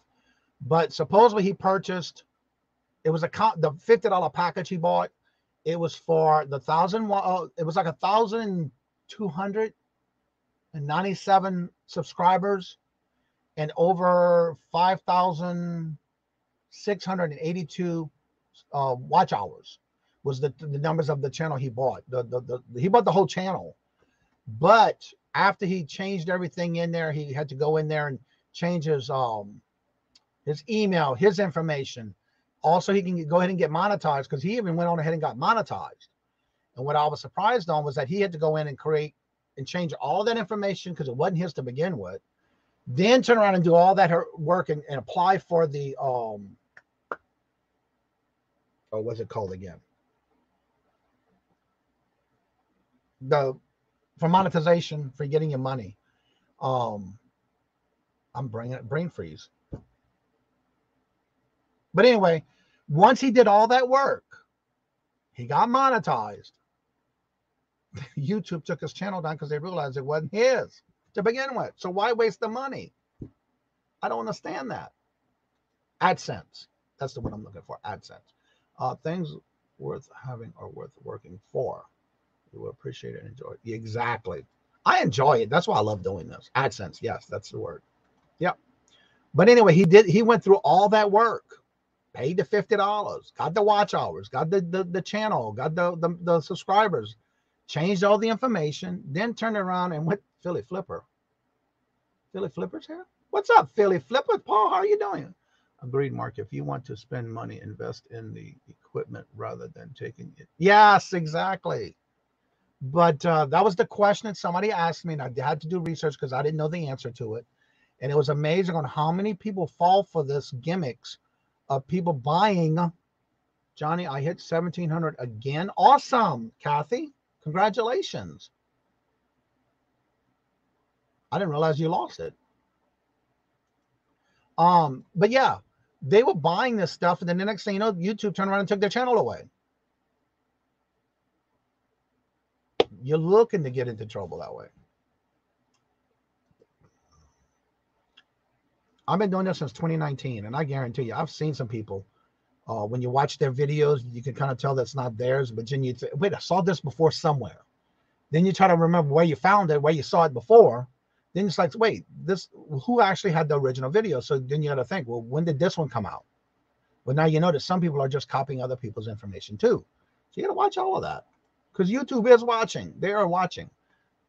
But supposedly he purchased, it was the $50 package he bought. It was for the 1,000, it was like 1,297 subscribers and over 5,682 watch hours was the numbers of the channel he bought. He bought the whole channel. But after he changed everything in there, he had to go in there and change his email, his information. Also, he can go ahead and get monetized because he even went on ahead and got monetized. And what I was surprised on was that he had to go in and create and change all that information because it wasn't his to begin with. Then turn around and do all that work and apply for the, what's it called again? For monetization, for getting your money. I'm bringing it brain freeze. But anyway, once he did all that work, he got monetized. YouTube took his channel down because they realized it wasn't his to begin with. So why waste the money? I don't understand that. AdSense. That's the word I'm looking for. AdSense. Things worth having or worth working for. You will appreciate it and enjoy it. Exactly. I enjoy it. That's why I love doing this. AdSense. Yes, that's the word. Yep. But anyway, he went through all that work. Paid the $50, got the watch hours, got the channel, got the subscribers, changed all the information, then turned around and went Philly Flipper. Philly Flipper's here? What's up, Philly Flipper? Paul, how are you doing? Agreed, Mark. If you want to spend money, invest in the equipment rather than taking it. Yes, exactly. But that was the question that somebody asked me, and I had to do research because I didn't know the answer to it. And it was amazing on how many people fall for this gimmicks of people buying. Johnny, I hit 1,700 again. Awesome, Kathy. Congratulations. I didn't realize you lost it. But yeah, they were buying this stuff, and then the next thing you know, YouTube turned around and took their channel away. You're looking to get into trouble that way. I've been doing this since 2019, and I guarantee you, I've seen some people, when you watch their videos, you can kind of tell that's not theirs, but then you say, wait, I saw this before somewhere. Then you try to remember where you found it, where you saw it before. Then it's like, wait, who actually had the original video? So then you got to think, well, when did this one come out? Well, now you know that some people are just copying other people's information too. So you got to watch all of that because YouTube is watching. They are watching.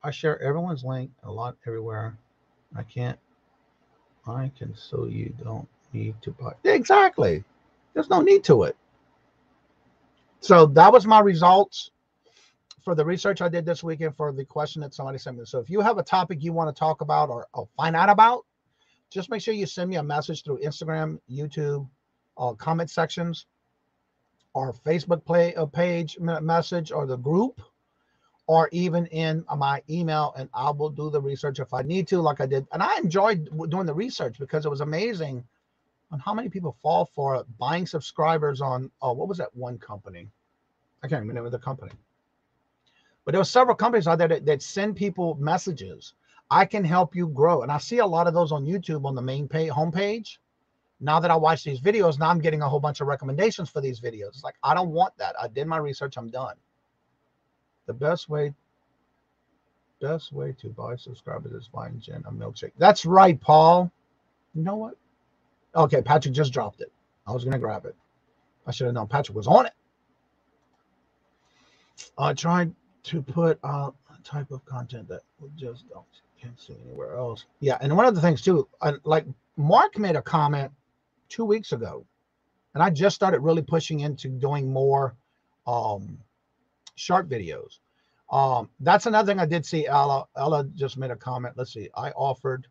I share everyone's link a lot everywhere. I can, so you don't need to buy. Exactly. There's no need to it. So that was my results for the research I did this weekend for the question that somebody sent me. So if you have a topic you want to talk about or find out about, just make sure you send me a message through Instagram, YouTube, comment sections, or Facebook page message, or the group, or even in my email, and I will do the research if I need to, like I did. And I enjoyed doing the research because it was amazing on how many people fall for buying subscribers on, what was that one company? I can't remember the company. But there were several companies out there that send people messages. I can help you grow. And I see a lot of those on YouTube on the main homepage. Now that I watch these videos, now I'm getting a whole bunch of recommendations for these videos. It's like, I don't want that. I did my research. I'm done. The best way to buy subscribers is buying Jen a milkshake. That's right, Paul. You know what? Okay, Patrick just dropped it. I was going to grab it. I should have known Patrick was on it. I tried to put out a type of content that we just can't see anywhere else. Yeah, and one of the things too, like Mark made a comment 2 weeks ago, and I just started really pushing into doing more short videos. That's another thing I did see. Ella just made a comment. Let's see. I offered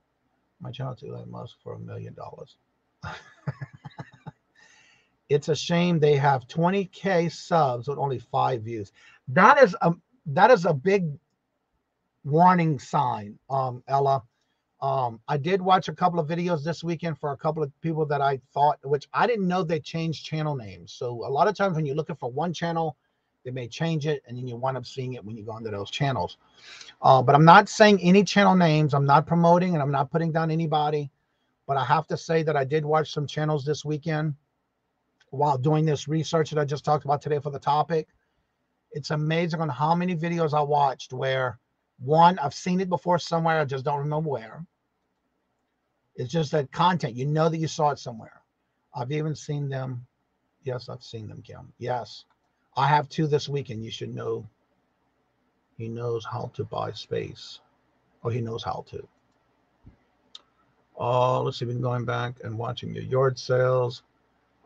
my channel to Elon Musk for $1 million. It's a shame they have 20K subs with only 5 views. That is a big warning sign, Ella. I did watch a couple of videos this weekend for a couple of people that I thought, which I didn't know they changed channel names. So a lot of times when you're looking for one channel, they may change it, and then you wind up seeing it when you go into those channels. But I'm not saying any channel names. I'm not promoting, and I'm not putting down anybody. But I have to say that I did watch some channels this weekend while doing this research that I just talked about today for the topic. It's amazing on how many videos I watched where, one, I've seen it before somewhere, I just don't remember where. It's just that content, you know that you saw it somewhere. I've even seen them. Yes, I've seen them, Kim. Yes. I have 2 this weekend. You should know. He knows how to buy space. Or he knows how to. Let's see, we've been going back and watching your yard sales.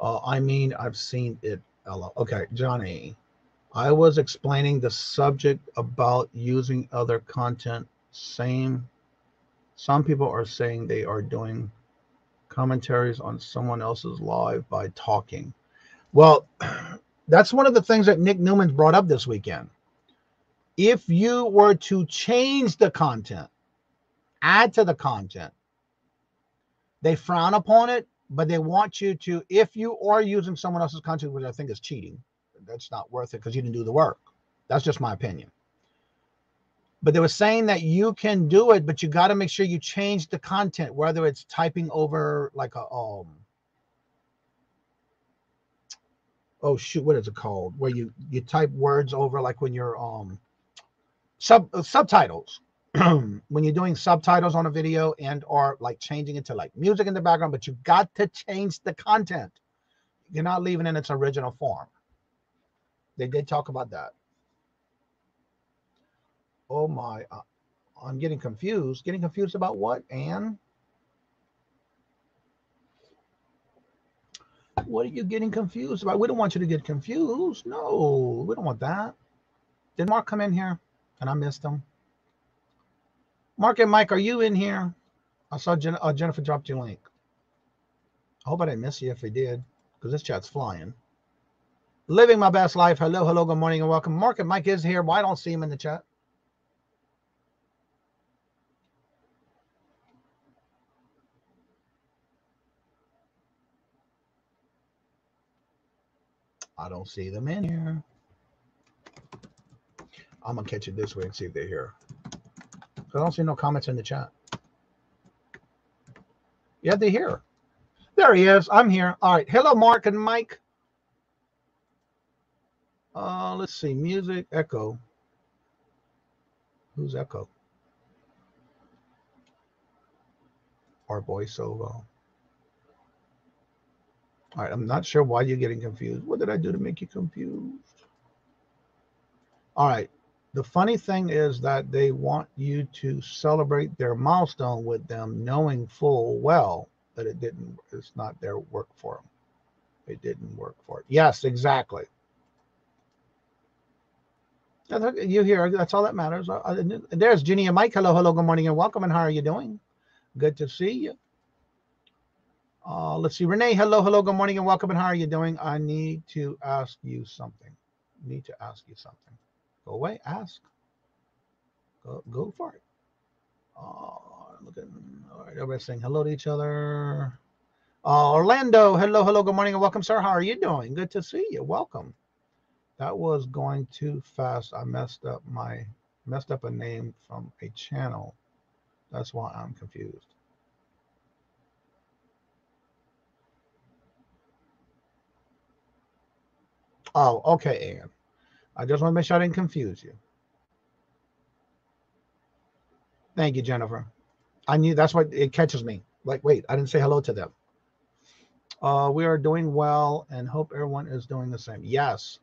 I mean, I've seen it, Ella. Okay, Johnny. I was explaining the subject about using other content. Some people are saying they are doing commentaries on someone else's live by talking. Well, that's one of the things that Nick Newman brought up this weekend. If you were to change the content, add to the content, they frown upon it, but they want you to, if you are using someone else's content, which I think is cheating, that's not worth it because you didn't do the work. That's just my opinion. But they were saying that you can do it, but you got to make sure you change the content, whether it's typing over like a, oh shoot, what is it called? Where you type words over, like when you're subtitles. When you're doing subtitles on a video and or like changing it to like music in the background, but you got to change the content. You're not leaving it in its original form. They did talk about that. Oh my, I'm getting confused. Getting confused about what, Anne? What are you getting confused about? We don't want you to get confused. No, we don't want that. Did Mark come in here and I missed him? Mark and Mike, are you in here? I saw Jennifer dropped your link. I hope I didn't miss you if we did, because this chat's flying. Living my best life. Hello, hello, good morning, and welcome. Mark and Mike is here. Why don't see him in the chat? I don't see them in here. I'm going to catch it this way and see if they're here. I don't see no comments in the chat. Yeah, they're here. There he is. I'm here. All right. Hello, Mark and Mike. Let's see. Music, Echo. Who's Echo? Or voiceover. All right. I'm not sure why you're getting confused. What did I do to make you confused? All right. The funny thing is that they want you to celebrate their milestone with them, knowing full well that it's not their work for them. It didn't work for it. Yes, exactly. You hear, that's all that matters. There's Ginny and Mike. Hello, hello, good morning and welcome. And how are you doing? Good to see you. Let's see. Renee, hello, hello, good morning and welcome. And how are you doing? I need to ask you something. Go away, ask. Go for it. All right, everybody's saying hello to each other. Orlando, hello, hello, good morning and welcome, sir. How are you doing? Good to see you. Welcome. That was going too fast. I messed up a name from a channel. That's why I'm confused. Oh, okay, Ann. I just want to make sure I didn't confuse you. Thank you, Jennifer. I knew that's what it catches me. Like, wait, I didn't say hello to them. We are doing well and hope everyone is doing the same. Yes.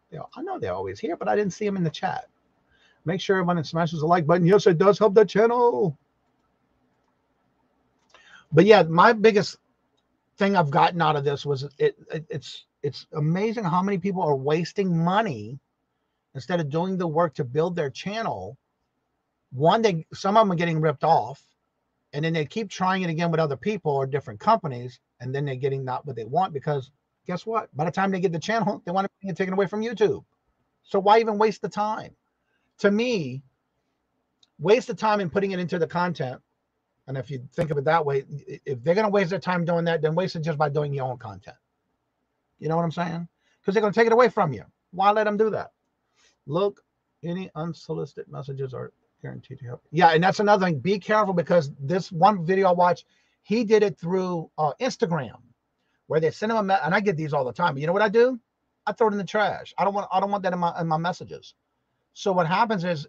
Yeah, I know they're always here, but I didn't see them in the chat. Make sure everyone smashes the like button. Yes, it does help the channel. But yeah, my biggest thing I've gotten out of this was it's amazing how many people are wasting money instead of doing the work to build their channel. One, some of them are getting ripped off, and then they keep trying it again with other people or different companies, and then they're getting not what they want, because guess what? By the time they get the channel, they want to get taken away from YouTube. So why even waste the time? To me, waste the time in putting it into the content. And if you think of it that way, if they're going to waste their time doing that, then waste it just by doing your own content. You know what I'm saying? Because they're going to take it away from you. Why let them do that? Look, any unsolicited messages are guaranteed to help. Yeah, and that's another thing. Be careful, because this one video I watched, he did it through Instagram, where they send him and I get these all the time. But you know what I do? I throw it in the trash. I don't want that in my messages. So what happens is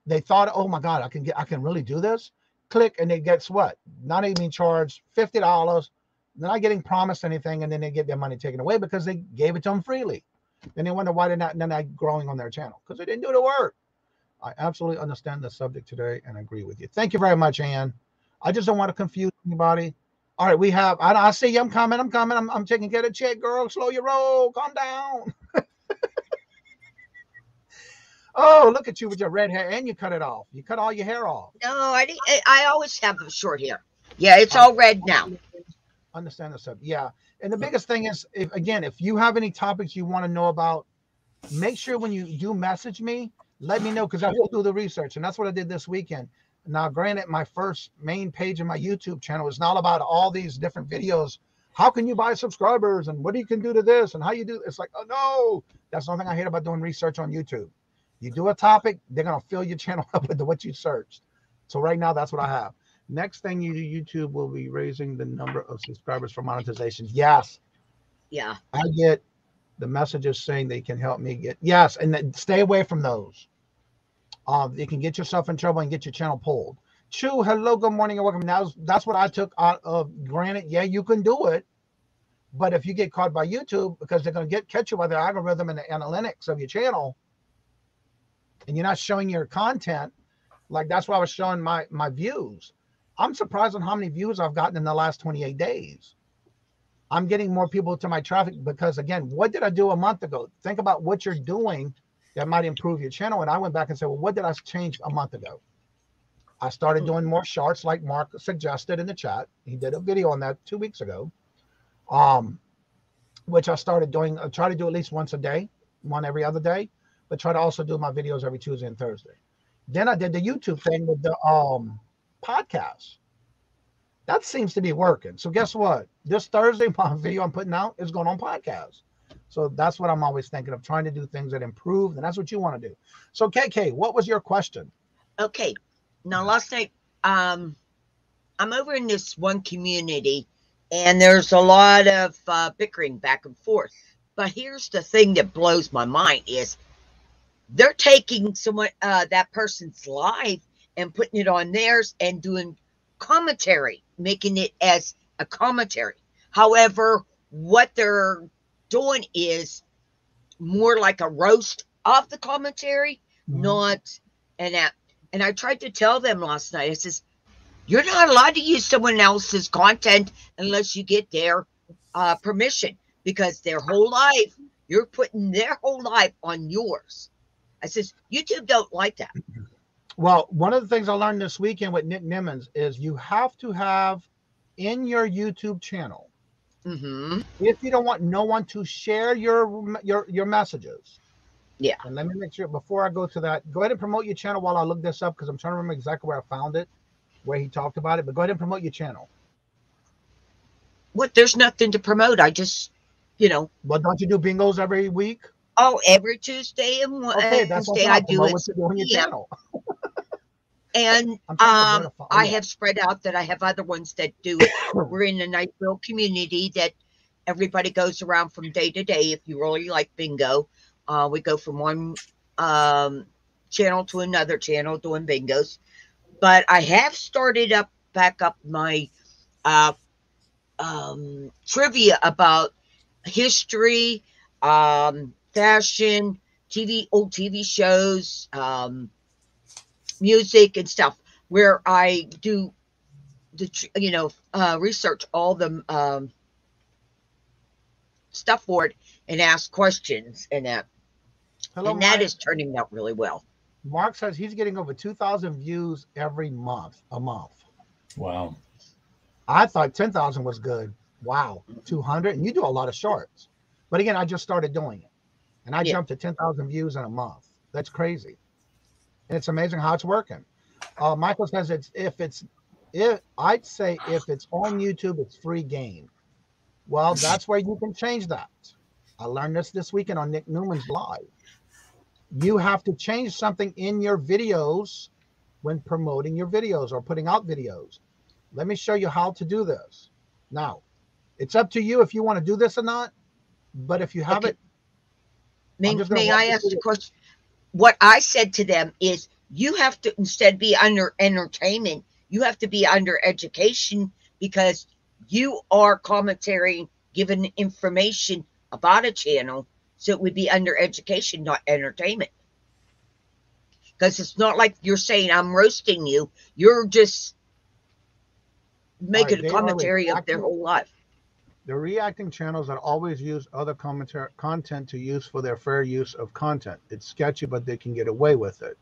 they thought, oh my God, I can really do this. Click, and they guess what? Not even charged $50. They're not getting promised anything, and then they get their money taken away because they gave it to them freely. Then they wonder why they're not growing on their channel, because they didn't do the work. I absolutely understand the subject today and agree with you. Thank you very much, Ann. I just don't want to confuse anybody. All right, we have. I see you. I'm coming. I'm taking care of the check, girl. Slow your roll. Calm down. Oh, look at you with your red hair, and you cut it off. You cut all your hair off. No, I always have short hair. Yeah, it's all red now. Understand the subject. Yeah, and the biggest thing is, if you have any topics you want to know about, make sure when you do message me, let me know, because I will do the research, and that's what I did this weekend. Now, granted, my first main page of my YouTube channel is not about all these different videos. How can you buy subscribers, and what you can do to this, and how you do. It's like, oh no, that's the only thing I hate about doing research on YouTube. You do a topic, they're going to fill your channel up with what you searched. So right now, that's what I have. Next thing you do, YouTube will be raising the number of subscribers for monetization. Yes. Yeah. I get the messages saying they can help me get. Yes. And then stay away from those. You can get yourself in trouble and get your channel pulled. Chu, hello, good morning, and welcome. Now, that's what I took out of. Granted, yeah, you can do it. But if you get caught by YouTube, because they're going to catch you by the algorithm and the analytics of your channel, and you're not showing your content, like that's why I was showing my views. I'm surprised on how many views I've gotten in the last 28 days. I'm getting more people to my traffic because, again, what did I do a month ago? Think about what you're doing that might improve your channel. And I went back and said, well, what did I change a month ago? I started doing more shorts like Mark suggested in the chat. He did a video on that 2 weeks ago, which I started doing. I try to do at least once a day, one every other day, but try to also do my videos every Tuesday and Thursday. Then I did the YouTube thing with the podcast. That seems to be working. So guess what? This Thursday, my video I'm putting out is going on podcast. So that's what I'm always thinking of, trying to do things that improve. And that's what you want to do. So KK, what was your question? Okay. Now, last night, I'm over in this one community, and there's a lot of bickering back and forth. But here's the thing that blows my mind is they're taking someone that person's life and putting it on theirs and doing commentary, making it as a commentary. However, what they're doing is more like a roast of the commentary, not an app. And I tried to tell them last night, I says, you're not allowed to use someone else's content unless you get their permission, because their whole life, you're putting their whole life on yours. I says, YouTube don't like that. Well, one of the things I learned this weekend with Nick Nimmons is you have to have in your YouTube channel, if you don't want no one to share your messages. Yeah. And let me make sure, before I go to that, go ahead and promote your channel while I look this up, because I'm trying to remember exactly where I found it, where he talked about it. But go ahead and promote your channel. What? There's nothing to promote. I just, Well, don't you do bingos every week? Oh, every Tuesday and Okay, that's what Wednesday I I thought. do Promote it what you do on your 6 p.m. channel. And I'm trying to verify. I Yeah. have spread out that I have other ones that do it. We're in a nice little community that everybody goes around from day to day. If you really like bingo, we go from one channel to another channel doing bingos. But I have started back up my trivia about history, fashion, old TV shows, music and stuff, where I do research all the stuff for it and ask questions and that. Hello, And that Mike. is turning out really well. Mark says he's getting over 2,000 views every month. Wow. I thought 10,000 was good. Wow, 200, and you do a lot of shorts. But again, I just started doing it, and I jumped to 10,000 views in a month. That's crazy, and it's amazing how it's working. Michael says I'd say if it's on YouTube, it's free game. Well, that's where you can change that. I learned this weekend on Nick Newman's live. You have to change something in your videos when promoting your videos or putting out videos. Let me show you how to do this. Now, it's up to you if you want to do this or not. But if you have it, may I ask a question? What I said to them is, you have to instead be under entertainment, you have to be under education, because you are commentary, giving information about a channel. So it would be under education, not entertainment. Because it's not like you're saying I'm roasting you. You're just making a commentary of their whole life. They're reacting channels that always use other content to use for their fair use of content. It's sketchy, but they can get away with it.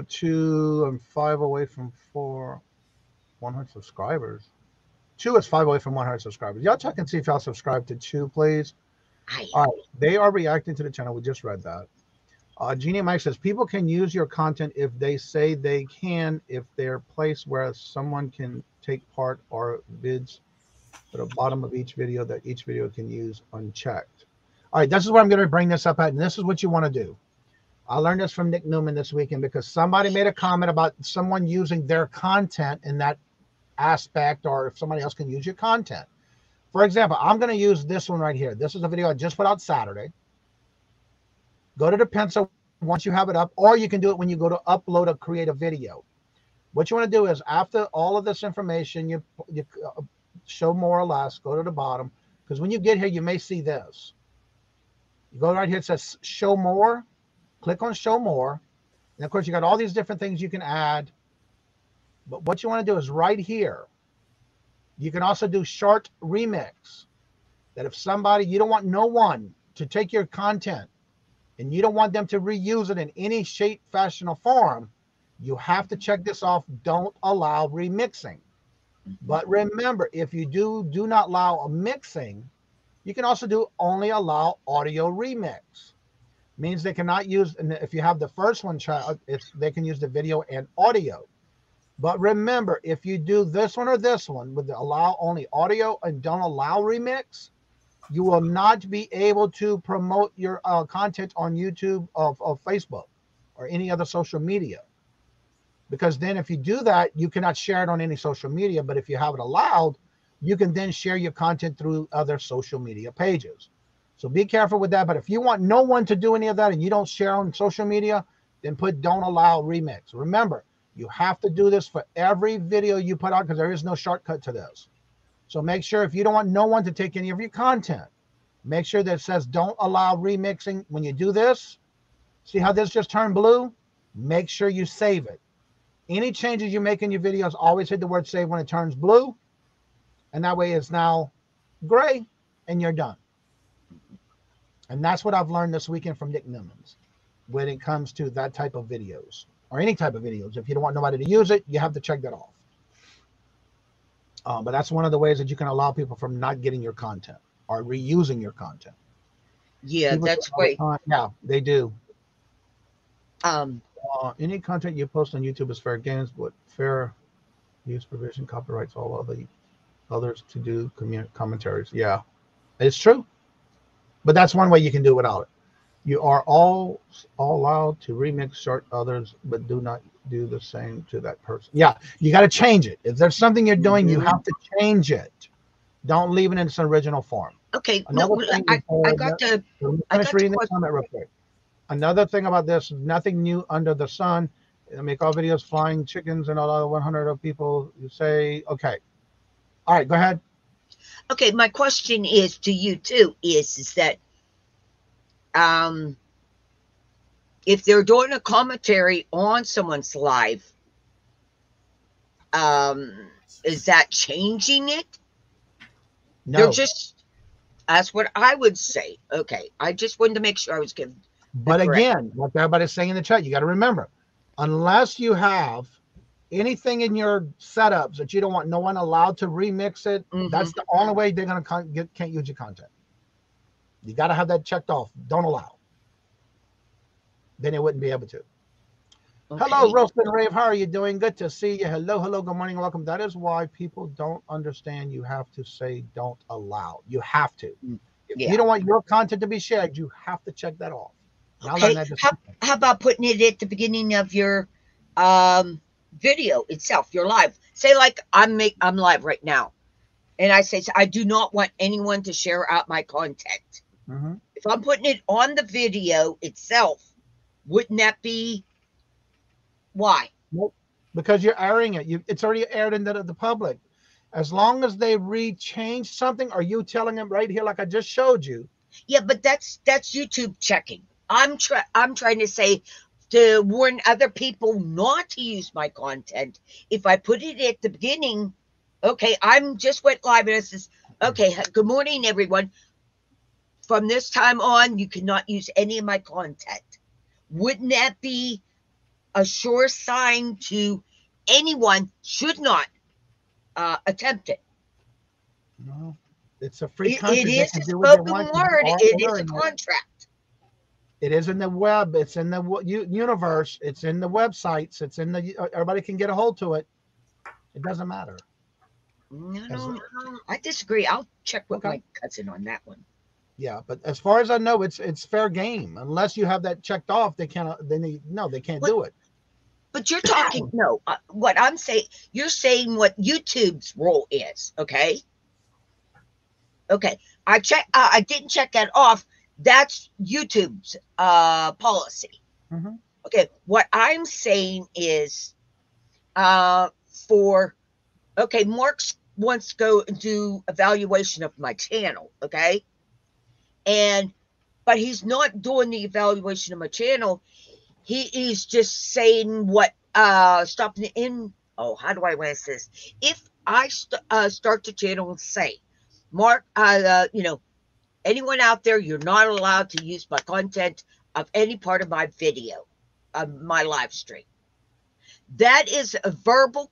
2 and 5 away from 100 subscribers. 2 is 5 away from 100 subscribers. Y'all check and see if y'all subscribe to 2, please. All right, they are reacting to the channel. We just read that. Jeannie Mike says, people can use your content if they say they can, if they're placed where someone can take part, or bids at the bottom of each video that each video can use unchecked. All right, this is where I'm going to bring this up at, and this is what you want to do. I learned this from Nick Newman this weekend because somebody made a comment about someone using their content in that aspect, or if somebody else can use your content. For example, I'm going to use this one right here. This is a video I just put out Saturday. Go to the pencil once you have it up, or you can do it when you go to upload or create a video. What you want to do is, after all of this information, you show more or less, go to the bottom, because when you get here, you may see this. You go right here, it says show more. Click on show more. And of course, you got all these different things you can add. But what you want to do is right here, you can also do short remix. That if somebody, you don't want no one to take your content and you don't want them to reuse it in any shape, fashion, or form, you have to check this off. Don't allow remixing. But remember, if you do not allow a mixing, you can also do only allow audio remix. Means they cannot use, and if you have the first one, they can use the video and audio. But remember, if you do this one or this one with the allow only audio and don't allow remix, you will not be able to promote your content on YouTube or Facebook or any other social media. Because then if you do that, you cannot share it on any social media. But if you have it allowed, you can then share your content through other social media pages. So be careful with that. But if you want no one to do any of that and you don't share on social media, then put don't allow remix. Remember, you have to do this for every video you put out, because there is no shortcut to this. So make sure, if you don't want no one to take any of your content, make sure that it says don't allow remixing. When you do this, see how this just turned blue? Make sure you save it. Any changes you make in your videos, always hit the word save when it turns blue. And that way it's now gray and you're done. And that's what I've learned this weekend from Nick Newman's when it comes to that type of videos, or any type of videos. If you don't want nobody to use it, you have to check that off. But that's one of the ways that you can allow people from not getting your content or reusing your content. Yeah, People that's great. Yeah, they do. Any content you post on YouTube is fair games, but fair use provision copyrights all of the others to do commentaries. Yeah, it's true. But that's one way you can do without it. You are all allowed to remix short others, but do not do the same to that person. Yeah, you got to change it. If there's something you're doing, you have to change it. Don't leave it in its original form. Okay, Another no, thing I got to. finish reading the comment real quick. Another thing about this, nothing new under the sun. I make all videos flying chickens and all other 100 of people. You say, okay. All right, go ahead. Okay, my question is to you too, is that if they're doing a commentary on someone's live, is that changing it? No. They're just, that's what I would say. Okay, I just wanted to make sure I was giving. But again, like everybody's saying in the chat, you got to remember, unless you have anything in your setups that you don't want no one allowed to remix it, that's the only way they're going to can't use your content. You got to have that checked off. Don't allow. Then it wouldn't be able to. Okay. Hello, Roast and Rave. How are you doing? Good to see you. Hello, hello. Good morning. Welcome. That is why people don't understand. You have to say don't allow. You have to. If you don't want your content to be shared, you have to check that off. Okay. How about putting it at the beginning of your video itself, your live? Say like I'm live right now, and I say I do not want anyone to share out my content. If I'm putting it on the video itself, wouldn't that be why? Nope. Because you're airing it. It's already aired into the public. As long as they change something, or you telling them right here, like I just showed you. Yeah, but that's YouTube checking. I'm trying to say to warn other people not to use my content. If I put it at the beginning, okay, I'm just went live and it says, okay, good morning, everyone. From this time on, you cannot use any of my content. Wouldn't that be a sure sign to anyone should not attempt it? No, it's a free contract. It is a spoken word. It is a contract. It is in the web. It's in the universe. It's in the websites. It's in the. Everybody can get a hold to it. It doesn't matter. No, I disagree. I'll check with my cousin on that one. Yeah, but as far as I know, it's fair game. Unless you have that checked off, they can't. They can't do it. But you're talking what I'm saying. You're saying what YouTube's role is. Okay. Okay. I didn't check that off. That's YouTube's policy. Okay. What I'm saying is, Mark wants to go and do evaluation of my channel. Okay. But he's not doing the evaluation of my channel. He is just saying what stopping in. Oh, how do I answer this? If I start the channel and say, Mark, anyone out there, you're not allowed to use my content of any part of my video, my live stream. That is a verbal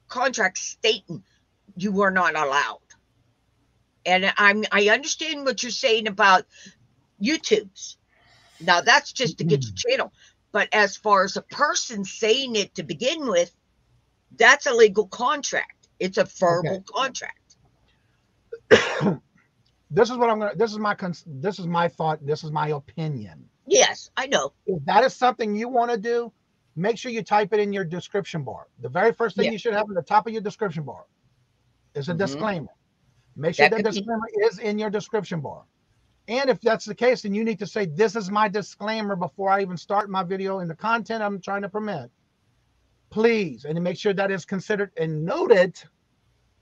contract stating you are not allowed. And I understand what you're saying about YouTube's. Now that's just to get your channel. But as far as a person saying it to begin with, that's a legal contract. It's a verbal contract. This is what I'm gonna. This is my thought. This is my opinion. Yes, I know. If that is something you want to do, make sure you type it in your description bar. The very first thing you should have at the top of your description bar is a disclaimer. Make sure that disclaimer is in your description bar. And if that's the case, then you need to say, this is my disclaimer before I even start my video and the content I'm trying to promote. Please. And to make sure that is considered and noted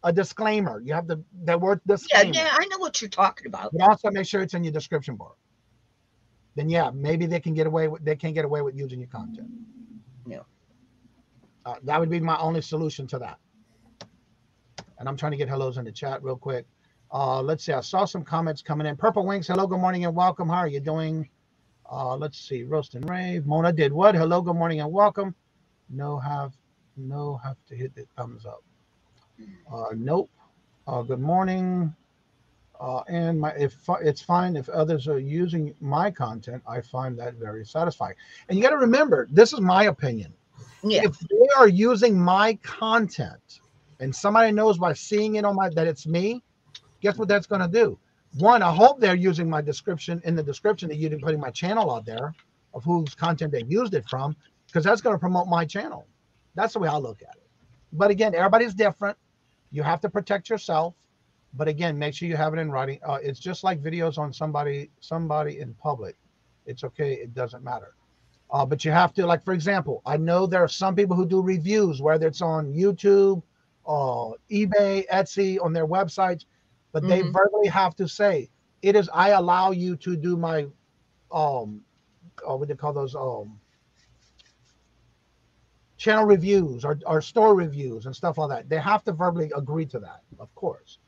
a disclaimer. You have that word disclaimer. Yeah, I know what you're talking about. But also make sure it's in your description bar. Then maybe they can't get away with using your content. Yeah. That would be my only solution to that. And I'm trying to get hellos in the chat real quick. Let's see. I saw some comments coming in. Purple Wings, hello, good morning and welcome. How are you doing? Let's see. Roast and Rave. Mona did what? Hello, good morning and welcome. No have to hit the thumbs up. Nope. Good morning. And it's fine if others are using my content. I find that very satisfying. And you got to remember, this is my opinion. Yeah. If they are using my content, and somebody knows by seeing it on that it's me, guess what that's going to do? one, I hope they're using my description in the description that you're putting my channel out there of whose content they used it from, because that's going to promote my channel. That's the way I look at it. But again, everybody's different. You have to protect yourself. But again, make sure you have it in writing. It's just like videos on somebody in public. It's okay. It doesn't matter. But you have to, like, for example, I know there are some people who do reviews, whether it's on YouTube, eBay, Etsy, on their websites, but they verbally have to say, I allow you to do my, what do they call those, channel reviews or store reviews and stuff like that. They have to verbally agree to that, of course.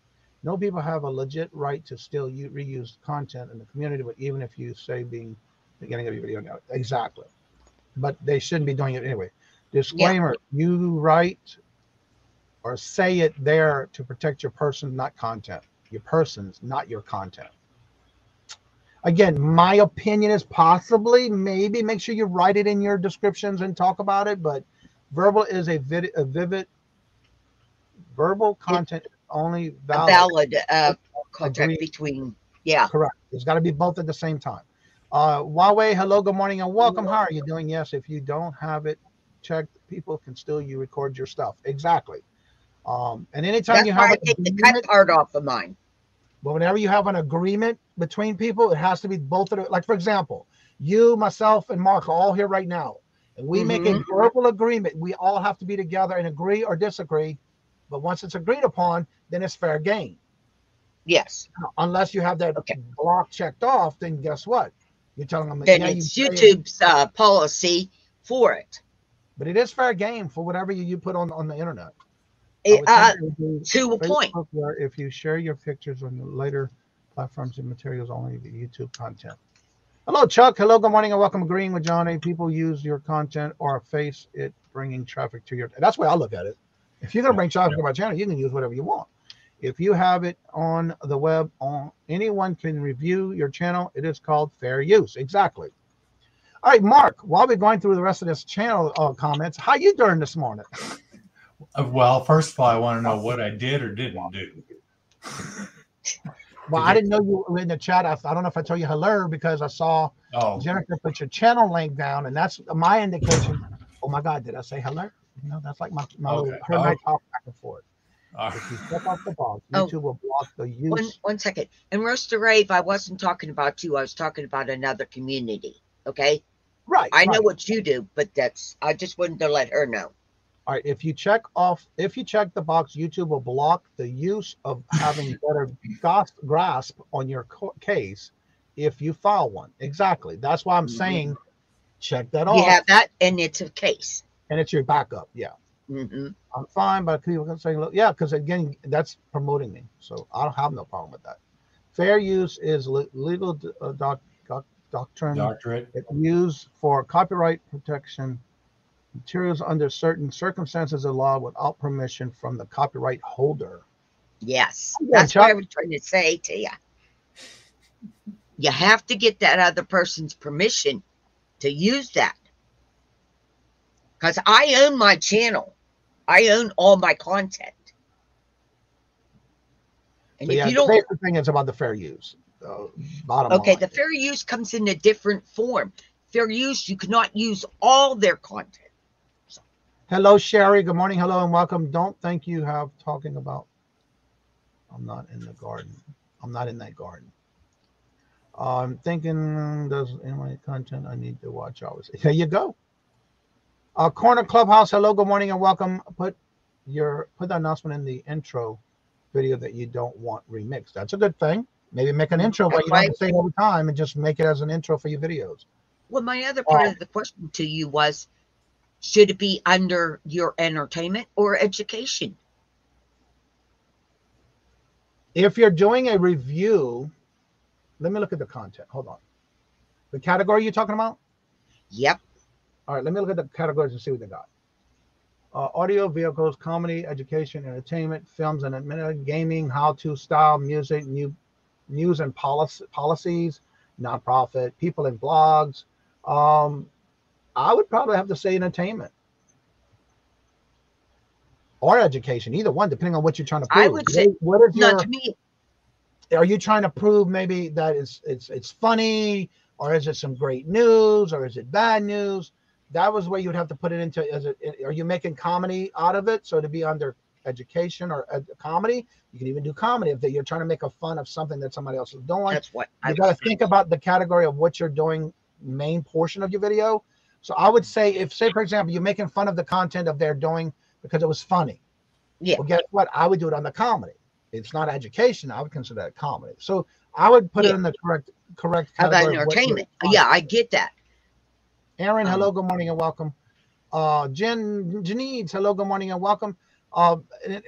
No people have a legit right to still reuse content in the community, but even if you say beginning of your video, exactly. But they shouldn't be doing it anyway. Disclaimer, you write or say it there to protect your person, not content. Your persons, not your content. Again, my opinion is possibly, maybe make sure you write it in your descriptions and talk about it, but verbal is a vivid verbal content is only valid contract between, correct. It's got to be both at the same time. Huawei, hello, good morning, and welcome. How are you doing? Yes, if you don't have it checked, people can still record your stuff. Exactly. And anytime you have take the cut part off of mine. But whenever you have an agreement between people, it has to be both of them. Like, for example, you, myself, and Mark are all here right now, and we make a verbal agreement. We all have to be together and agree or disagree. But once it's agreed upon, then it's fair game. Yes. Unless you have that block checked off, then guess what? You're telling them. Then it's YouTube's policy for it. But it is fair game for whatever you put on the internet. To a point. Where if you share your pictures on the later platforms and materials, only the YouTube content. Hello, Chuck. Hello, good morning, and welcome. Agreeing with Johnny. People use your content or face it bringing traffic to your. That's the way I look at it. If you're going to bring traffic to my channel, you can use whatever you want. If you have it on the web, anyone can review your channel. It is called fair use. Exactly. All right, Mark. While we're going through the rest of this channel comments, how you doing this morning? Well, first of all, I want to know what I did or didn't do. Well, I didn't know you were in the chat. I don't know if I told you hello because I saw Jennifer put your channel link down, and that's my indication. Oh my God, did I say hello? You know, that's like my her and I talk back and forth. If you step off the box, YouTube will block the use. One second. And Roaster Rave, I wasn't talking about you. I was talking about another community. Okay. Right. I know what you do, but I just wanted to let her know. All right, if you check the box, YouTube will block the use of having better grasp on your case if you file one. Exactly. That's why I'm saying check that off. You have that, and it's a case. And it's your backup. Yeah. I'm fine, but people can say, look, yeah, because again, that's promoting me. So I don't have no problem with that. Fair use is legal doctrine. It's used for copyright protection. Materials under certain circumstances of law without permission from the copyright holder. Yes, that's what I was trying to say to you. You have to get that other person's permission to use that. Because I own my channel. I own all my content. And so if you don't, the basic thing is about the fair use. Bottom line. The fair use comes in a different form. Fair use, you cannot use all their content. Hello, Sherry. Good morning. Hello and welcome. Don't think you have talking about. I'm not in the garden. I'm not in that garden. I'm thinking there's any content I need to watch always. There you go. Corner Clubhouse. Hello, good morning and welcome. Put the announcement in the intro video that you don't want remixed. That's a good thing. Maybe make an intro where you don't have to say it all the time and just make it as an intro for your videos. Well, my other part of the question to you was, should it be under your entertainment or education? If you're doing a review, let me look at the content. Hold on. The category you're talking about? Yep. All right, let me look at the categories and see what they got. Audio, vehicles, comedy, education, entertainment, films and admitted, gaming, how-to, style, music, news and policies, nonprofit, people and blogs. I would probably have to say entertainment or education, either one, depending on what you're trying to prove. I would say, what is your, to me, Are you trying to prove maybe that it's funny, or is it some great news, or is it bad news? That was where you would have to put it into. Are you making comedy out of it? So to be under education or comedy, you can even do comedy if you're trying to make a fun of something that somebody else is doing. That's what you got to think about the category of what you're doing, main portion of your video. So I would say, say for example, you're making fun of the content of they're doing because it was funny. Yeah. Well, guess what? I would do it on the comedy. It's not education. I would consider that comedy. So I would put it in the correct How category. about entertainment? Yeah, I get that. Aaron, hello, good morning and welcome. Janice, hello, good morning and welcome.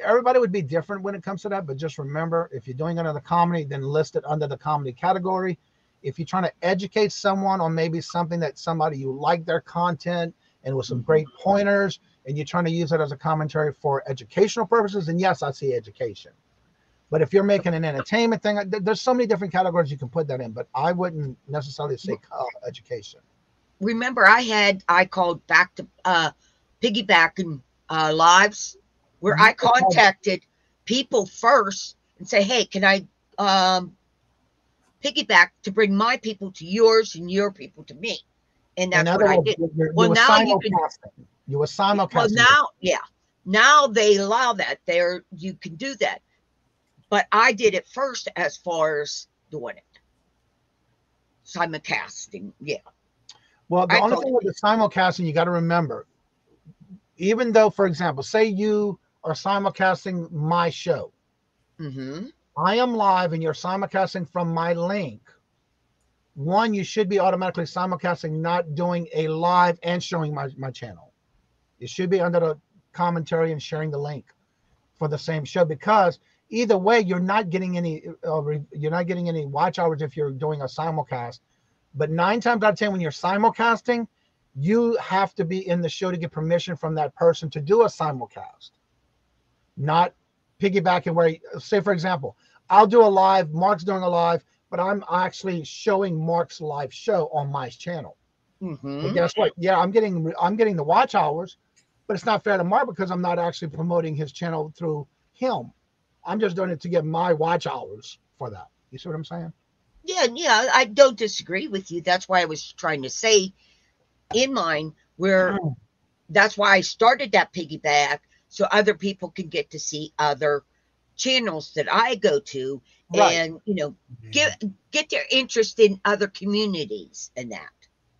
Everybody would be different when it comes to that, but just remember, if you're doing it under the comedy, then list it under the comedy category. If you're trying to educate someone on maybe something that somebody you like their content and with some great pointers, and you're trying to use it as a commentary for educational purposes, then yes, I see education. But if you're making an entertainment thing, there's so many different categories you can put that in, but I wouldn't necessarily say education. Remember, I called back to piggybacking lives where I contacted people first and say, hey, can I piggyback to bring my people to yours and your people to me? And that's what I did. Well, now you were simulcasting. Well, now, yeah, now they allow that. You can do that. But I did it first as far as doing it. Simulcasting, yeah. Well, the only thing with the simulcasting, you got to remember, even though, for example, say you are simulcasting my show. Mm-hmm. I am live and you're simulcasting from my link. One, you should be automatically simulcasting, not doing a live and showing my channel. It should be under the commentary and sharing the link for the same show, because either way, you're not getting any watch hours if you're doing a simulcast. But 9 times out of 10, when you're simulcasting, you have to be in the show to get permission from that person to do a simulcast. Not piggybacking where, say for example, I'll do a live, Mark's doing a live, but I'm actually showing Mark's live show on my channel. Mm-hmm. But guess what? Yeah, I'm getting the watch hours, but it's not fair to Mark because I'm not actually promoting his channel through him. I'm just doing it to get my watch hours for that. You see what I'm saying? Yeah, I don't disagree with you. That's why I was trying to say in mine where that's why I started that piggyback, so other people can get to see other channels that I go to, right, and get their interest in other communities and that.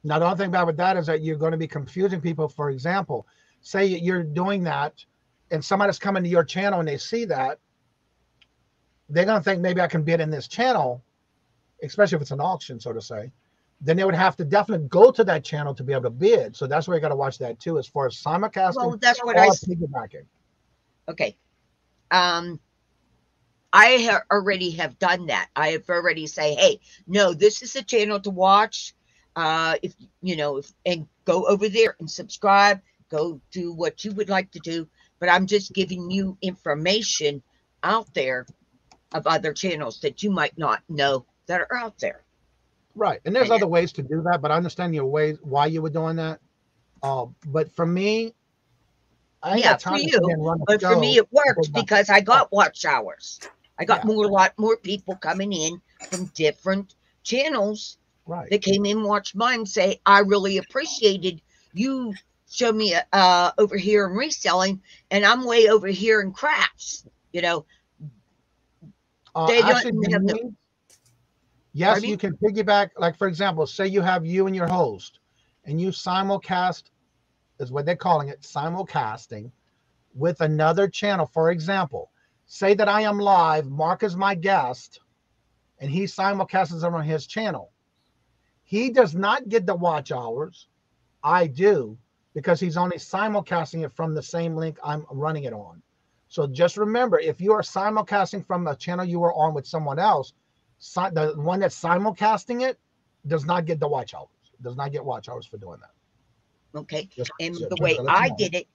Now, the only thing bad with that is that you're going to be confusing people. For example, say you're doing that and somebody's coming to your channel and they see that, they're going to think maybe I can bid in this channel, especially if it's an auction, so to say. Then they would have to definitely go to that channel to be able to bid. So that's where you got to watch that too, as far as simulcasting. Well, that's what I piggybacking. Okay. I already have done that. I have already say, hey, no, this is a channel to watch. And go over there and subscribe, go do what you would like to do. But I'm just giving you information out there of other channels that you might not know that are out there. Right. And there's other ways to do that, but I understand your ways, why you were doing that. But for me, I ain't got time to run a show. For me, it works because I got watch hours. I got a lot more people coming in from different channels. Right. They came in, watched mine, say, I really appreciated you show me over here in reselling, and I'm way over here in crafts. They actually, have the, yes, you can piggyback. Like, for example, say you have you and your host, and you simulcast, is what they're calling it, simulcasting, with another channel. For example, say that I am live, Mark is my guest, and he simulcasts on his channel. He does not get the watch hours. I do, because he's only simulcasting it from the same link I'm running it on. So just remember, if you are simulcasting from a channel you are on with someone else, the one that's simulcasting it does not get the watch hours. Does not get watch hours for doing that. Okay. And the way I did it,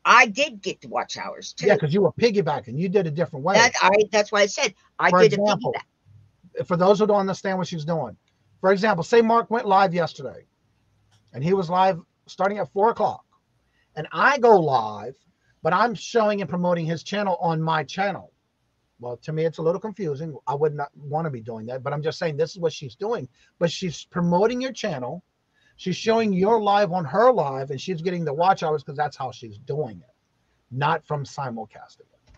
I did get the watch hours too. Yeah, because you were piggybacking. You did a different way. That's why I said I did a piggyback. For those who don't understand what she's doing, for example, say Mark went live yesterday, and he was live starting at 4 o'clock, and I go live, but I'm showing and promoting his channel on my channel. Well, to me, it's a little confusing. I would not want to be doing that, but I'm just saying this is what she's doing. But she's promoting your channel. She's showing your live on her live, and she's getting the watch hours because that's how she's doing it, not from simulcasting it.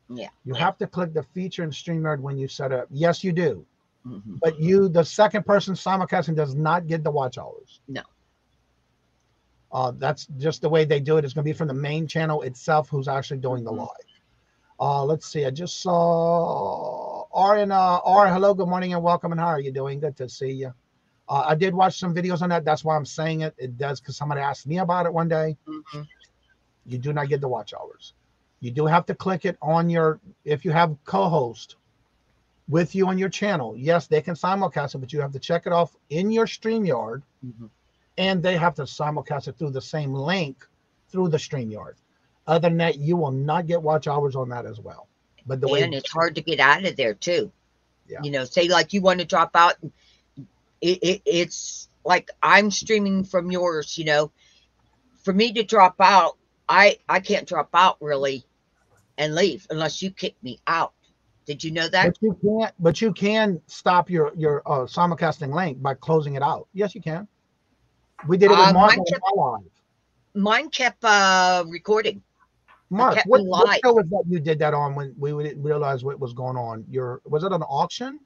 Yeah. You have to click the feature in StreamYard when you set it up. Yes, you do. But the second person simulcasting does not get the watch hours. No. That's just the way they do it. It's going to be from the main channel itself who's actually doing the live. Let's see. I just saw R and R. Hello, good morning and welcome. And how are you doing? Good to see you. I did watch some videos on that. That's why I'm saying it. It does because somebody asked me about it one day. You do not get the watch hours. You do have to click it on your, if you have co-host with you on your channel. Yes, they can simulcast it, but you have to check it off in your StreamYard, and they have to simulcast it through the same link through the StreamYard. Other than that, you will not get watch hours on that as well. But the way it's hard to get out of there too. Yeah. You know, say like you want to drop out. It's like I'm streaming from yours, you know. For me to drop out, I can't drop out really and leave unless you kick me out. Did you know that? But you can stop your simulcasting link by closing it out. Yes, you can. We did it with Mark on my live. Mine kept recording. Mark, what show was that you did that on when we didn't realize what was going on? Was it an auction?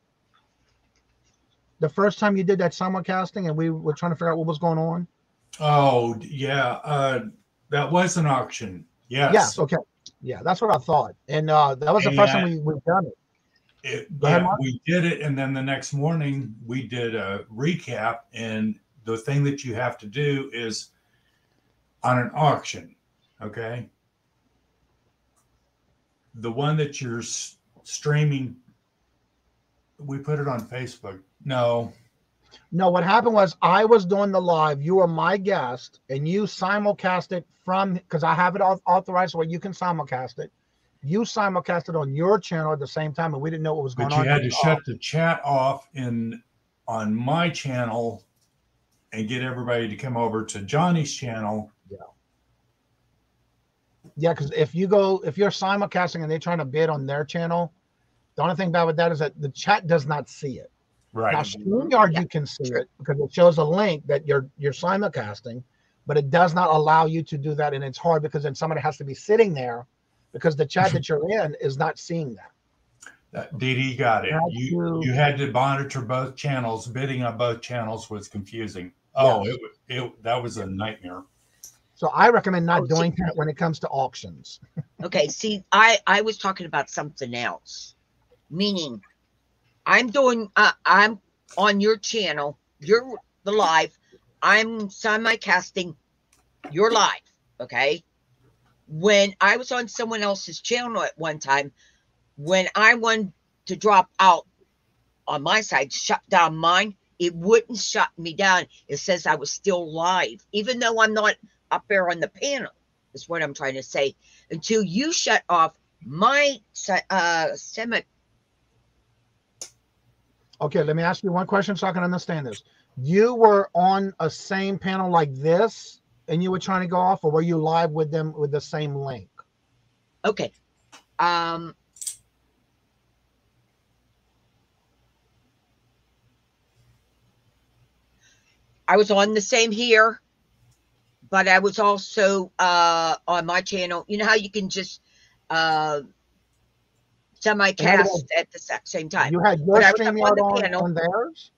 The first time you did that simulcasting and we were trying to figure out what was going on? Oh, yeah. That was an auction. Yes. Yes. Okay. Yeah, that's what I thought. And that was the first time we've done it. We did it. And then the next morning we did a recap. And the thing that you have to do is on an auction. Okay. The one that you're streaming, we put it on Facebook. No, what happened was I was doing the live. You were my guest, and you simulcast it from, because I have it authorized where you can simulcast it. You simulcast it on your channel at the same time, and we didn't know what was going on. But you had to shut the chat off on my channel and get everybody to come over to Johnny's channel. Yeah, because if you're simulcasting and they're trying to bid on their channel, the only thing bad with that is that the chat does not see it. Right. Now, StreamYard, you can see it because it shows a link that you're simulcasting, but it does not allow you to do that. And it's hard because then somebody has to be sitting there because the chat that you're in is not seeing that. Dee Dee got it. You had to monitor both channels. Bidding on both channels was confusing. Oh, that was a nightmare. So I recommend not doing that when it comes to auctions. Okay, see, I was talking about something else. Meaning, I'm on your channel, you're the live, I'm simulcasting your live, okay? When I was on someone else's channel at one time, when I wanted to drop out on my side, shut down mine, it wouldn't shut me down. It says I was still live, even though I'm not up there on the panel, is what I'm trying to say, until you shut off my semi. Okay, let me ask you one question so I can understand this. You were on a same panel like this and you were trying to go off, or were you live with them with the same link? Okay. I was on the same here, but I was also on my channel. You know how you can just semi-cast at the same time. You had your StreamYard on theirs?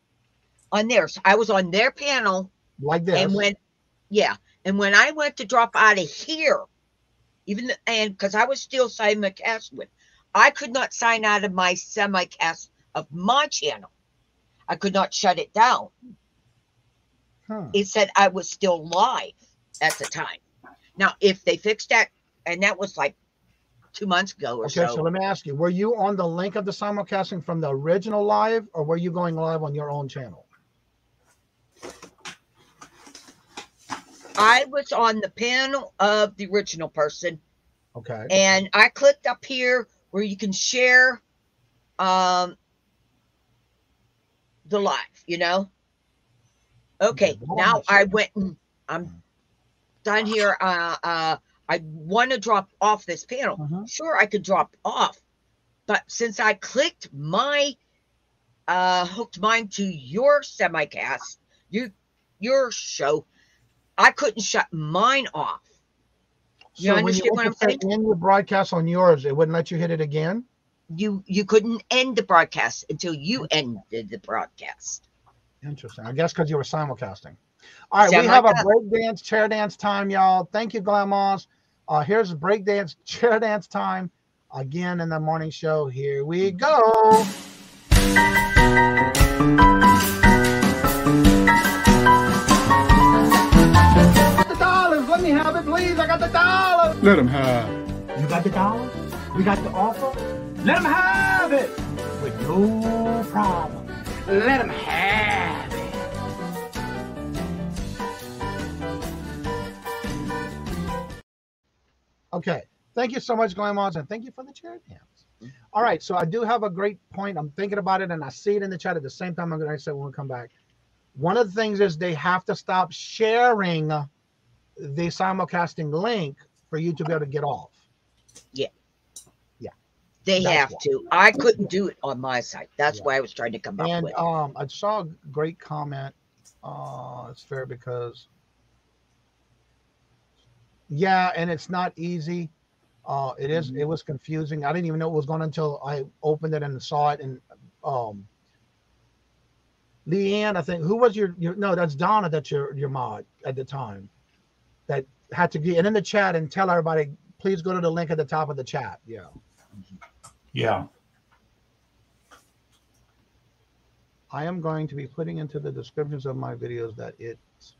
On theirs. I was on their panel. Like this. And when I went to drop out of here, because I was still simulcast with, I could not sign out of my semi-cast of my channel. I could not shut it down. It said I was still live at the time. Now, if they fixed that, and that was like 2 months ago or so. Okay, so let me ask you, were you on the link of the simulcasting from the original live, or were you going live on your own channel? I was on the panel of the original person. Okay. And I clicked up here where you can share the live, you know? Okay, now I went and I'm done here. I want to drop off this panel. Sure, I could drop off, But since I clicked my hooked mine to your semicast, your show, I couldn't shut mine off. You understand what I'm saying? In your broadcast on yours, it wouldn't let you hit it again? You couldn't end the broadcast until you ended the broadcast. Interesting. I guess because you were simulcasting. All right, we have a break dance, chair dance time, y'all. Thank you, Glamoz. Here's a break dance, chair dance time again in the morning show. Here we go. The dollars, let me have it, please. I got the dollars. Let him have. You got the dollars? We got the offer? Let him have it with no problem. Let him have it. Okay. Thank you so much, Glamoz, and thank you for the chair dance. All right. So I do have a great point. I'm thinking about it, and I see it in the chat at the same time. I'm going to say when we come back. One of the things is they have to stop sharing the simulcasting link for you to be able to get off. Yeah. Yeah. They have to. I couldn't do it on my side. That's why I was trying to come up with. And I saw a great comment. It's fair because, yeah, and it's not easy. It is. It was confusing. I didn't even know it was going until I opened it and saw it. And Leanne, I think, who was your no, that's Donna. That's your mod at the time. That had to get in the chat and tell everybody, please go to the link at the top of the chat. Yeah. Yeah. I am going to be putting into the descriptions of my videos that it's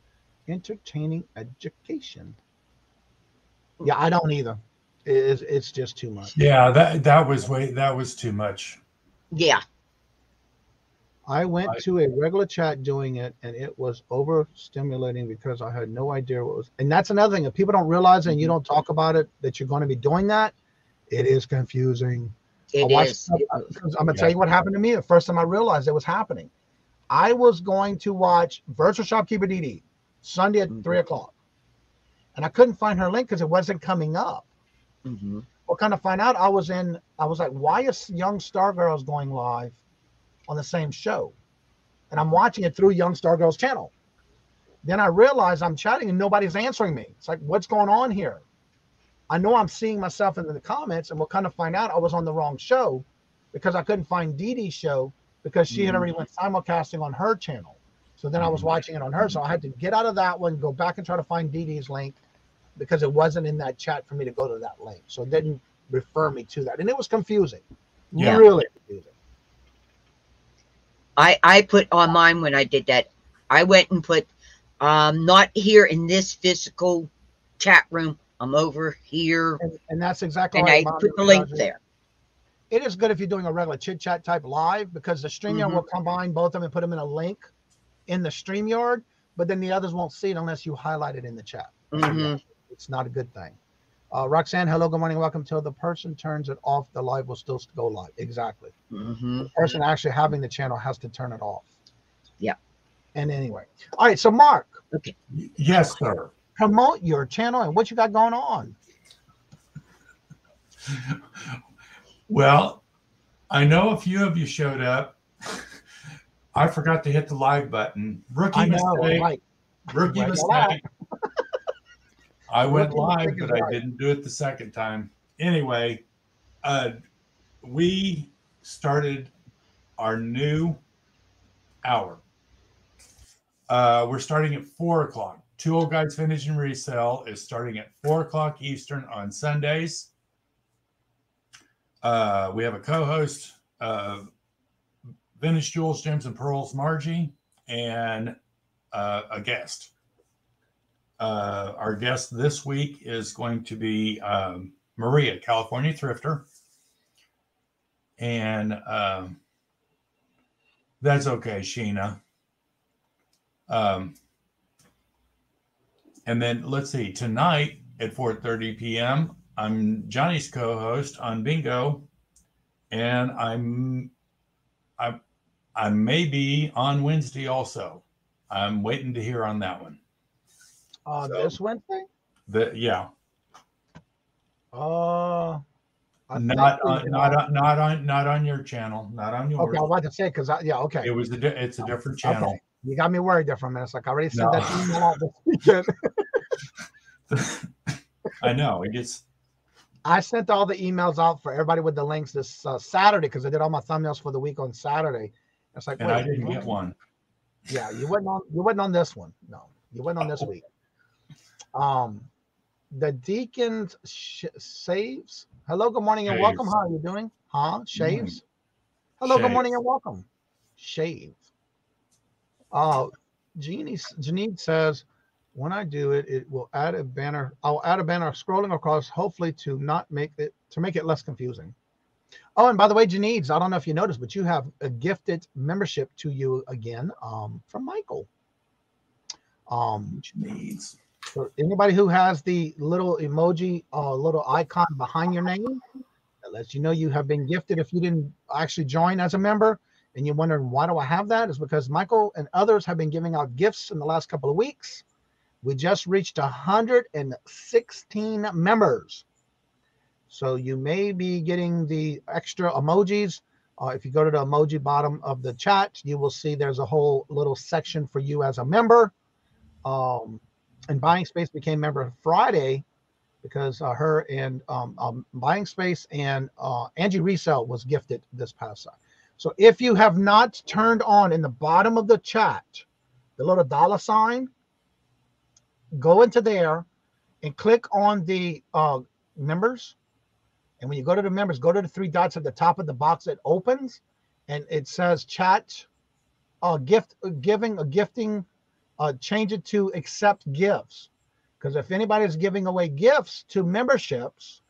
entertaining education. Yeah, I don't either. It's just too much. Yeah, that was too much. Yeah. I went to a regular chat doing it, and it was overstimulating because I had no idea what was. And that's another thing. If people don't realize it and you don't talk about it, that you're going to be doing that, it is confusing. It is. I'm going to tell you what happened to me the first time I realized it was happening. I was going to watch Virtual Shopkeeper DD Sunday at 3 o'clock. And I couldn't find her link because it wasn't coming up. Well, kind of find out I was like, why is Young Stargirls going live on the same show? And I'm watching it through Young Stargirls channel. Then I realized I'm chatting and nobody's answering me. It's like, what's going on here? I know I'm seeing myself in the comments, and we'll kind of find out I was on the wrong show because I couldn't find Dee Dee's show because she had already went simulcasting on her channel. So then I was watching it on her. So I had to get out of that one, go back and try to find Dee Dee's link because it wasn't in that chat for me to go to that link. So it didn't refer me to that. And it was confusing. Yeah. Really confusing. I put on mine when I did that. I went and put, not here in this physical chat room. I'm over here. And that's exactly and right. I put the link there. It is good if you're doing a regular chit chat type live because the StreamYard will combine both of them and put them in a link in the StreamYard, but then the others won't see it unless you highlight it in the chat. It's not a good thing. Roxanne, hello, good morning, welcome. Till the person turns it off, the live will still go live. Exactly. The person actually having the channel has to turn it off. Yeah. And anyway, all right. So Mark. Okay. Yes, sir. Promote your channel and what you got going on. Well, I know a few of you showed up. I forgot to hit the live button. Rookie mistake. Rookie mistake. I went live, but I didn't do it the second time. Anyway, we started our new hour. We're starting at 4 o'clock. Two Old Guys Finish and Resell is starting at 4 o'clock Eastern on Sundays. We have a co-host, Vintage Jewels, Gems and Pearls, Margie, and a guest. Our guest this week is going to be Maria, California Thrifter. And that's okay, Sheena. And then let's see, tonight at 4:30 p.m., I'm Johnny's co-host on Bingo, and I may be on Wednesday also. I'm waiting to hear on that one. This Wednesday? Yeah. I Not on your channel, not on yours. Okay, I was about to say because okay. It's a different channel. Okay. You got me worried there for a minute. It's like I already sent that email out this weekend. I know. I sent all the emails out for everybody with the links this Saturday because I did all my thumbnails for the week on Saturday. It's like, and I didn't get one. Yeah, you wasn't on this one. No, you wasn't on this week. The Deacons Saves. Hello, good morning and welcome. How are you doing? Shaves. Hello, good morning and welcome. Shave. Janine says, when I do it, it will add a banner. I'll add a banner scrolling across, hopefully to make it less confusing. Oh, and by the way, Janine, I don't know if you noticed, but you have a gifted membership to you again from Michael. For anybody who has the little emoji, little icon behind your name, that lets you know you have been gifted. If you didn't actually join as a member and you're wondering why do I have that, is because Michael and others have been giving out gifts in the last couple of weeks. We just reached 116 members. So you may be getting the extra emojis. If you go to the emoji bottom of the chat, you will see there's a whole little section for you as a member. And Buying Space became member Friday because her and Buying Space and Angie Resell was gifted this past time. So if you have not turned on in the bottom of the chat, the little dollar sign, go into there and click on the members. And when you go to the members, go to the three dots at the top of the box that opens, and it says chat, gifting. Change it to accept gifts, because if anybody is giving away gifts to memberships,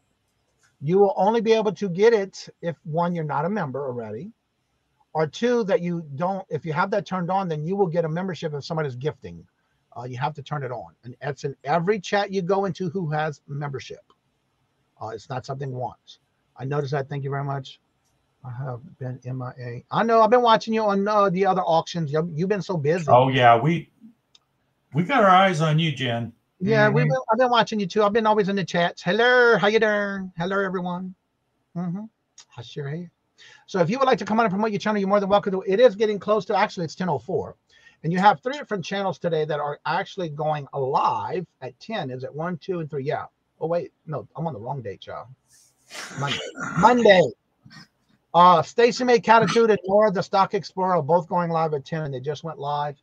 you will only be able to get it if one, you're not a member already, or two, that you don't. If you have that turned on, then you will get a membership if somebody's gifting. You have to turn it on, and it's in every chat you go into who has membership. It's not something once. I noticed that. Thank you very much. I have been MIA. I know. I've been watching you on the other auctions. You've been so busy. Oh yeah, we got our eyes on you, Jen. Yeah, I've been watching you too. I've been always in the chats. Hello, how you doing? Hello, everyone. I sure am. So if you would like to come on and promote your channel, you're more than welcome to. It is getting close to, actually, it's 10:04. And you have 3 different channels today that are actually going live at 10. Is it 1, 2, and 3? Yeah. Oh, wait. No, I'm on the wrong date, y'all. Monday. Stacy May Catitude and Nora the Stock Explorer are both going live at 10, and they just went live.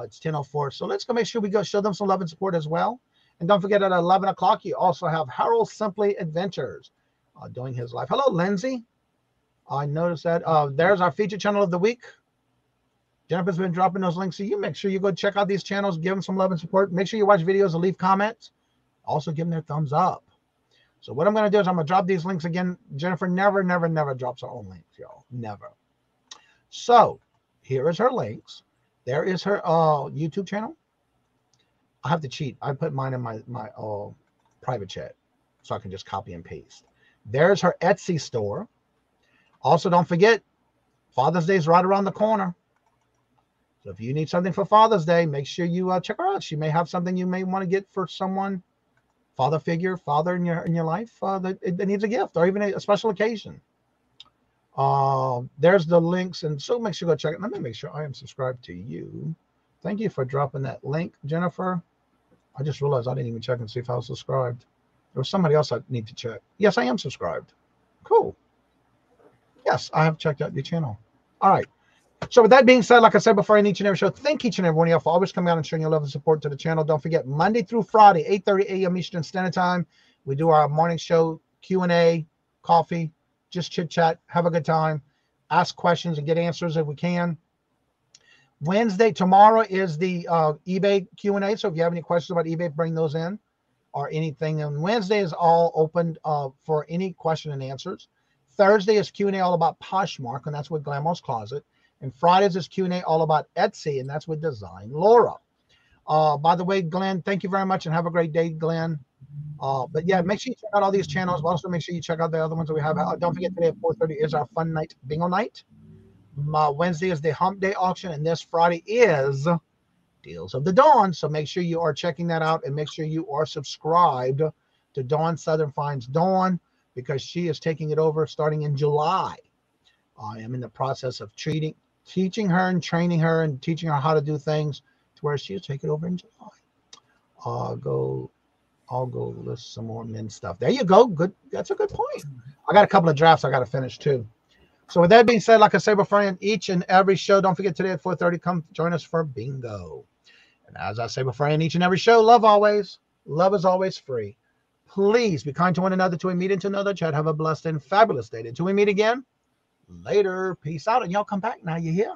It's 10:04. So let's go make sure we go show them some love and support as well. And don't forget, at 11 o'clock, you also have Harold Simply Adventures doing his live. Hello, Lindsay. I noticed that. There's our feature channel of the week. Jennifer's been dropping those links. So you make sure you go check out these channels, give them some love and support. Make sure you watch videos and leave comments. Also give them their thumbs up. So what I'm going to do is I'm going to drop these links again. Jennifer never drops her own links, y'all. Never. So here is her links. There is her YouTube channel. I have to cheat. I put mine in my private chat so I can just copy and paste. There's her Etsy store. Also, don't forget, Father's Day is right around the corner. So if you need something for Father's Day, make sure you check her out. She may have something you may want to get for someone, father figure, father in your life that needs a gift or even a special occasion. There's the links, and so make sure you go check it. Let me make sure I am subscribed to you. Thank you for dropping that link, Jennifer. I just realized I didn't even check and see if I was subscribed. There was somebody else I need to check. Yes, I am subscribed. Cool. Yes, I have checked out your channel. All right. So with that being said, like I said before in each and every show, thank each and every one of you for always coming out and showing your love and support to the channel. Don't forget, Monday through Friday, 8:30 a.m. Eastern Standard Time, we do our morning show, Q&A, coffee, just chit-chat, have a good time, ask questions and get answers if we can. Wednesday, tomorrow is the eBay Q&A. So if you have any questions about eBay, bring those in or anything. And Wednesday is all open for any question and answers. Thursday is Q&A all about Poshmark, and that's with Glamor's Closet. And Fridays is Q&A all about Etsy, and that's with Design Laura. By the way, Glenn, thank you very much, and have a great day, Glenn. But yeah, make sure you check out all these channels. But also make sure you check out the other ones that we have. Don't forget, today at 4:30 is our fun night, bingo night. Wednesday is the Hump Day auction, and this Friday is Deals of the Dawn. So make sure you are checking that out, and make sure you are subscribed to Dawn Southern Finds Dawn, because she is taking it over starting in July. I am in the process of teaching her and training her and teaching her how to do things to where she'll take it over in July. I'll go list some more men stuff. There you go. Good. That's a good point. I got a couple of drafts I got to finish too. So with that being said, like I say before, in each and every show, don't forget today at 4:30, come join us for bingo. And as I say before, in each and every show, love always. Love is always free. Please be kind to one another till we meet into another chat. Have a blessed and fabulous day. Until we meet again, later. Peace out. And y'all come back now. You hear?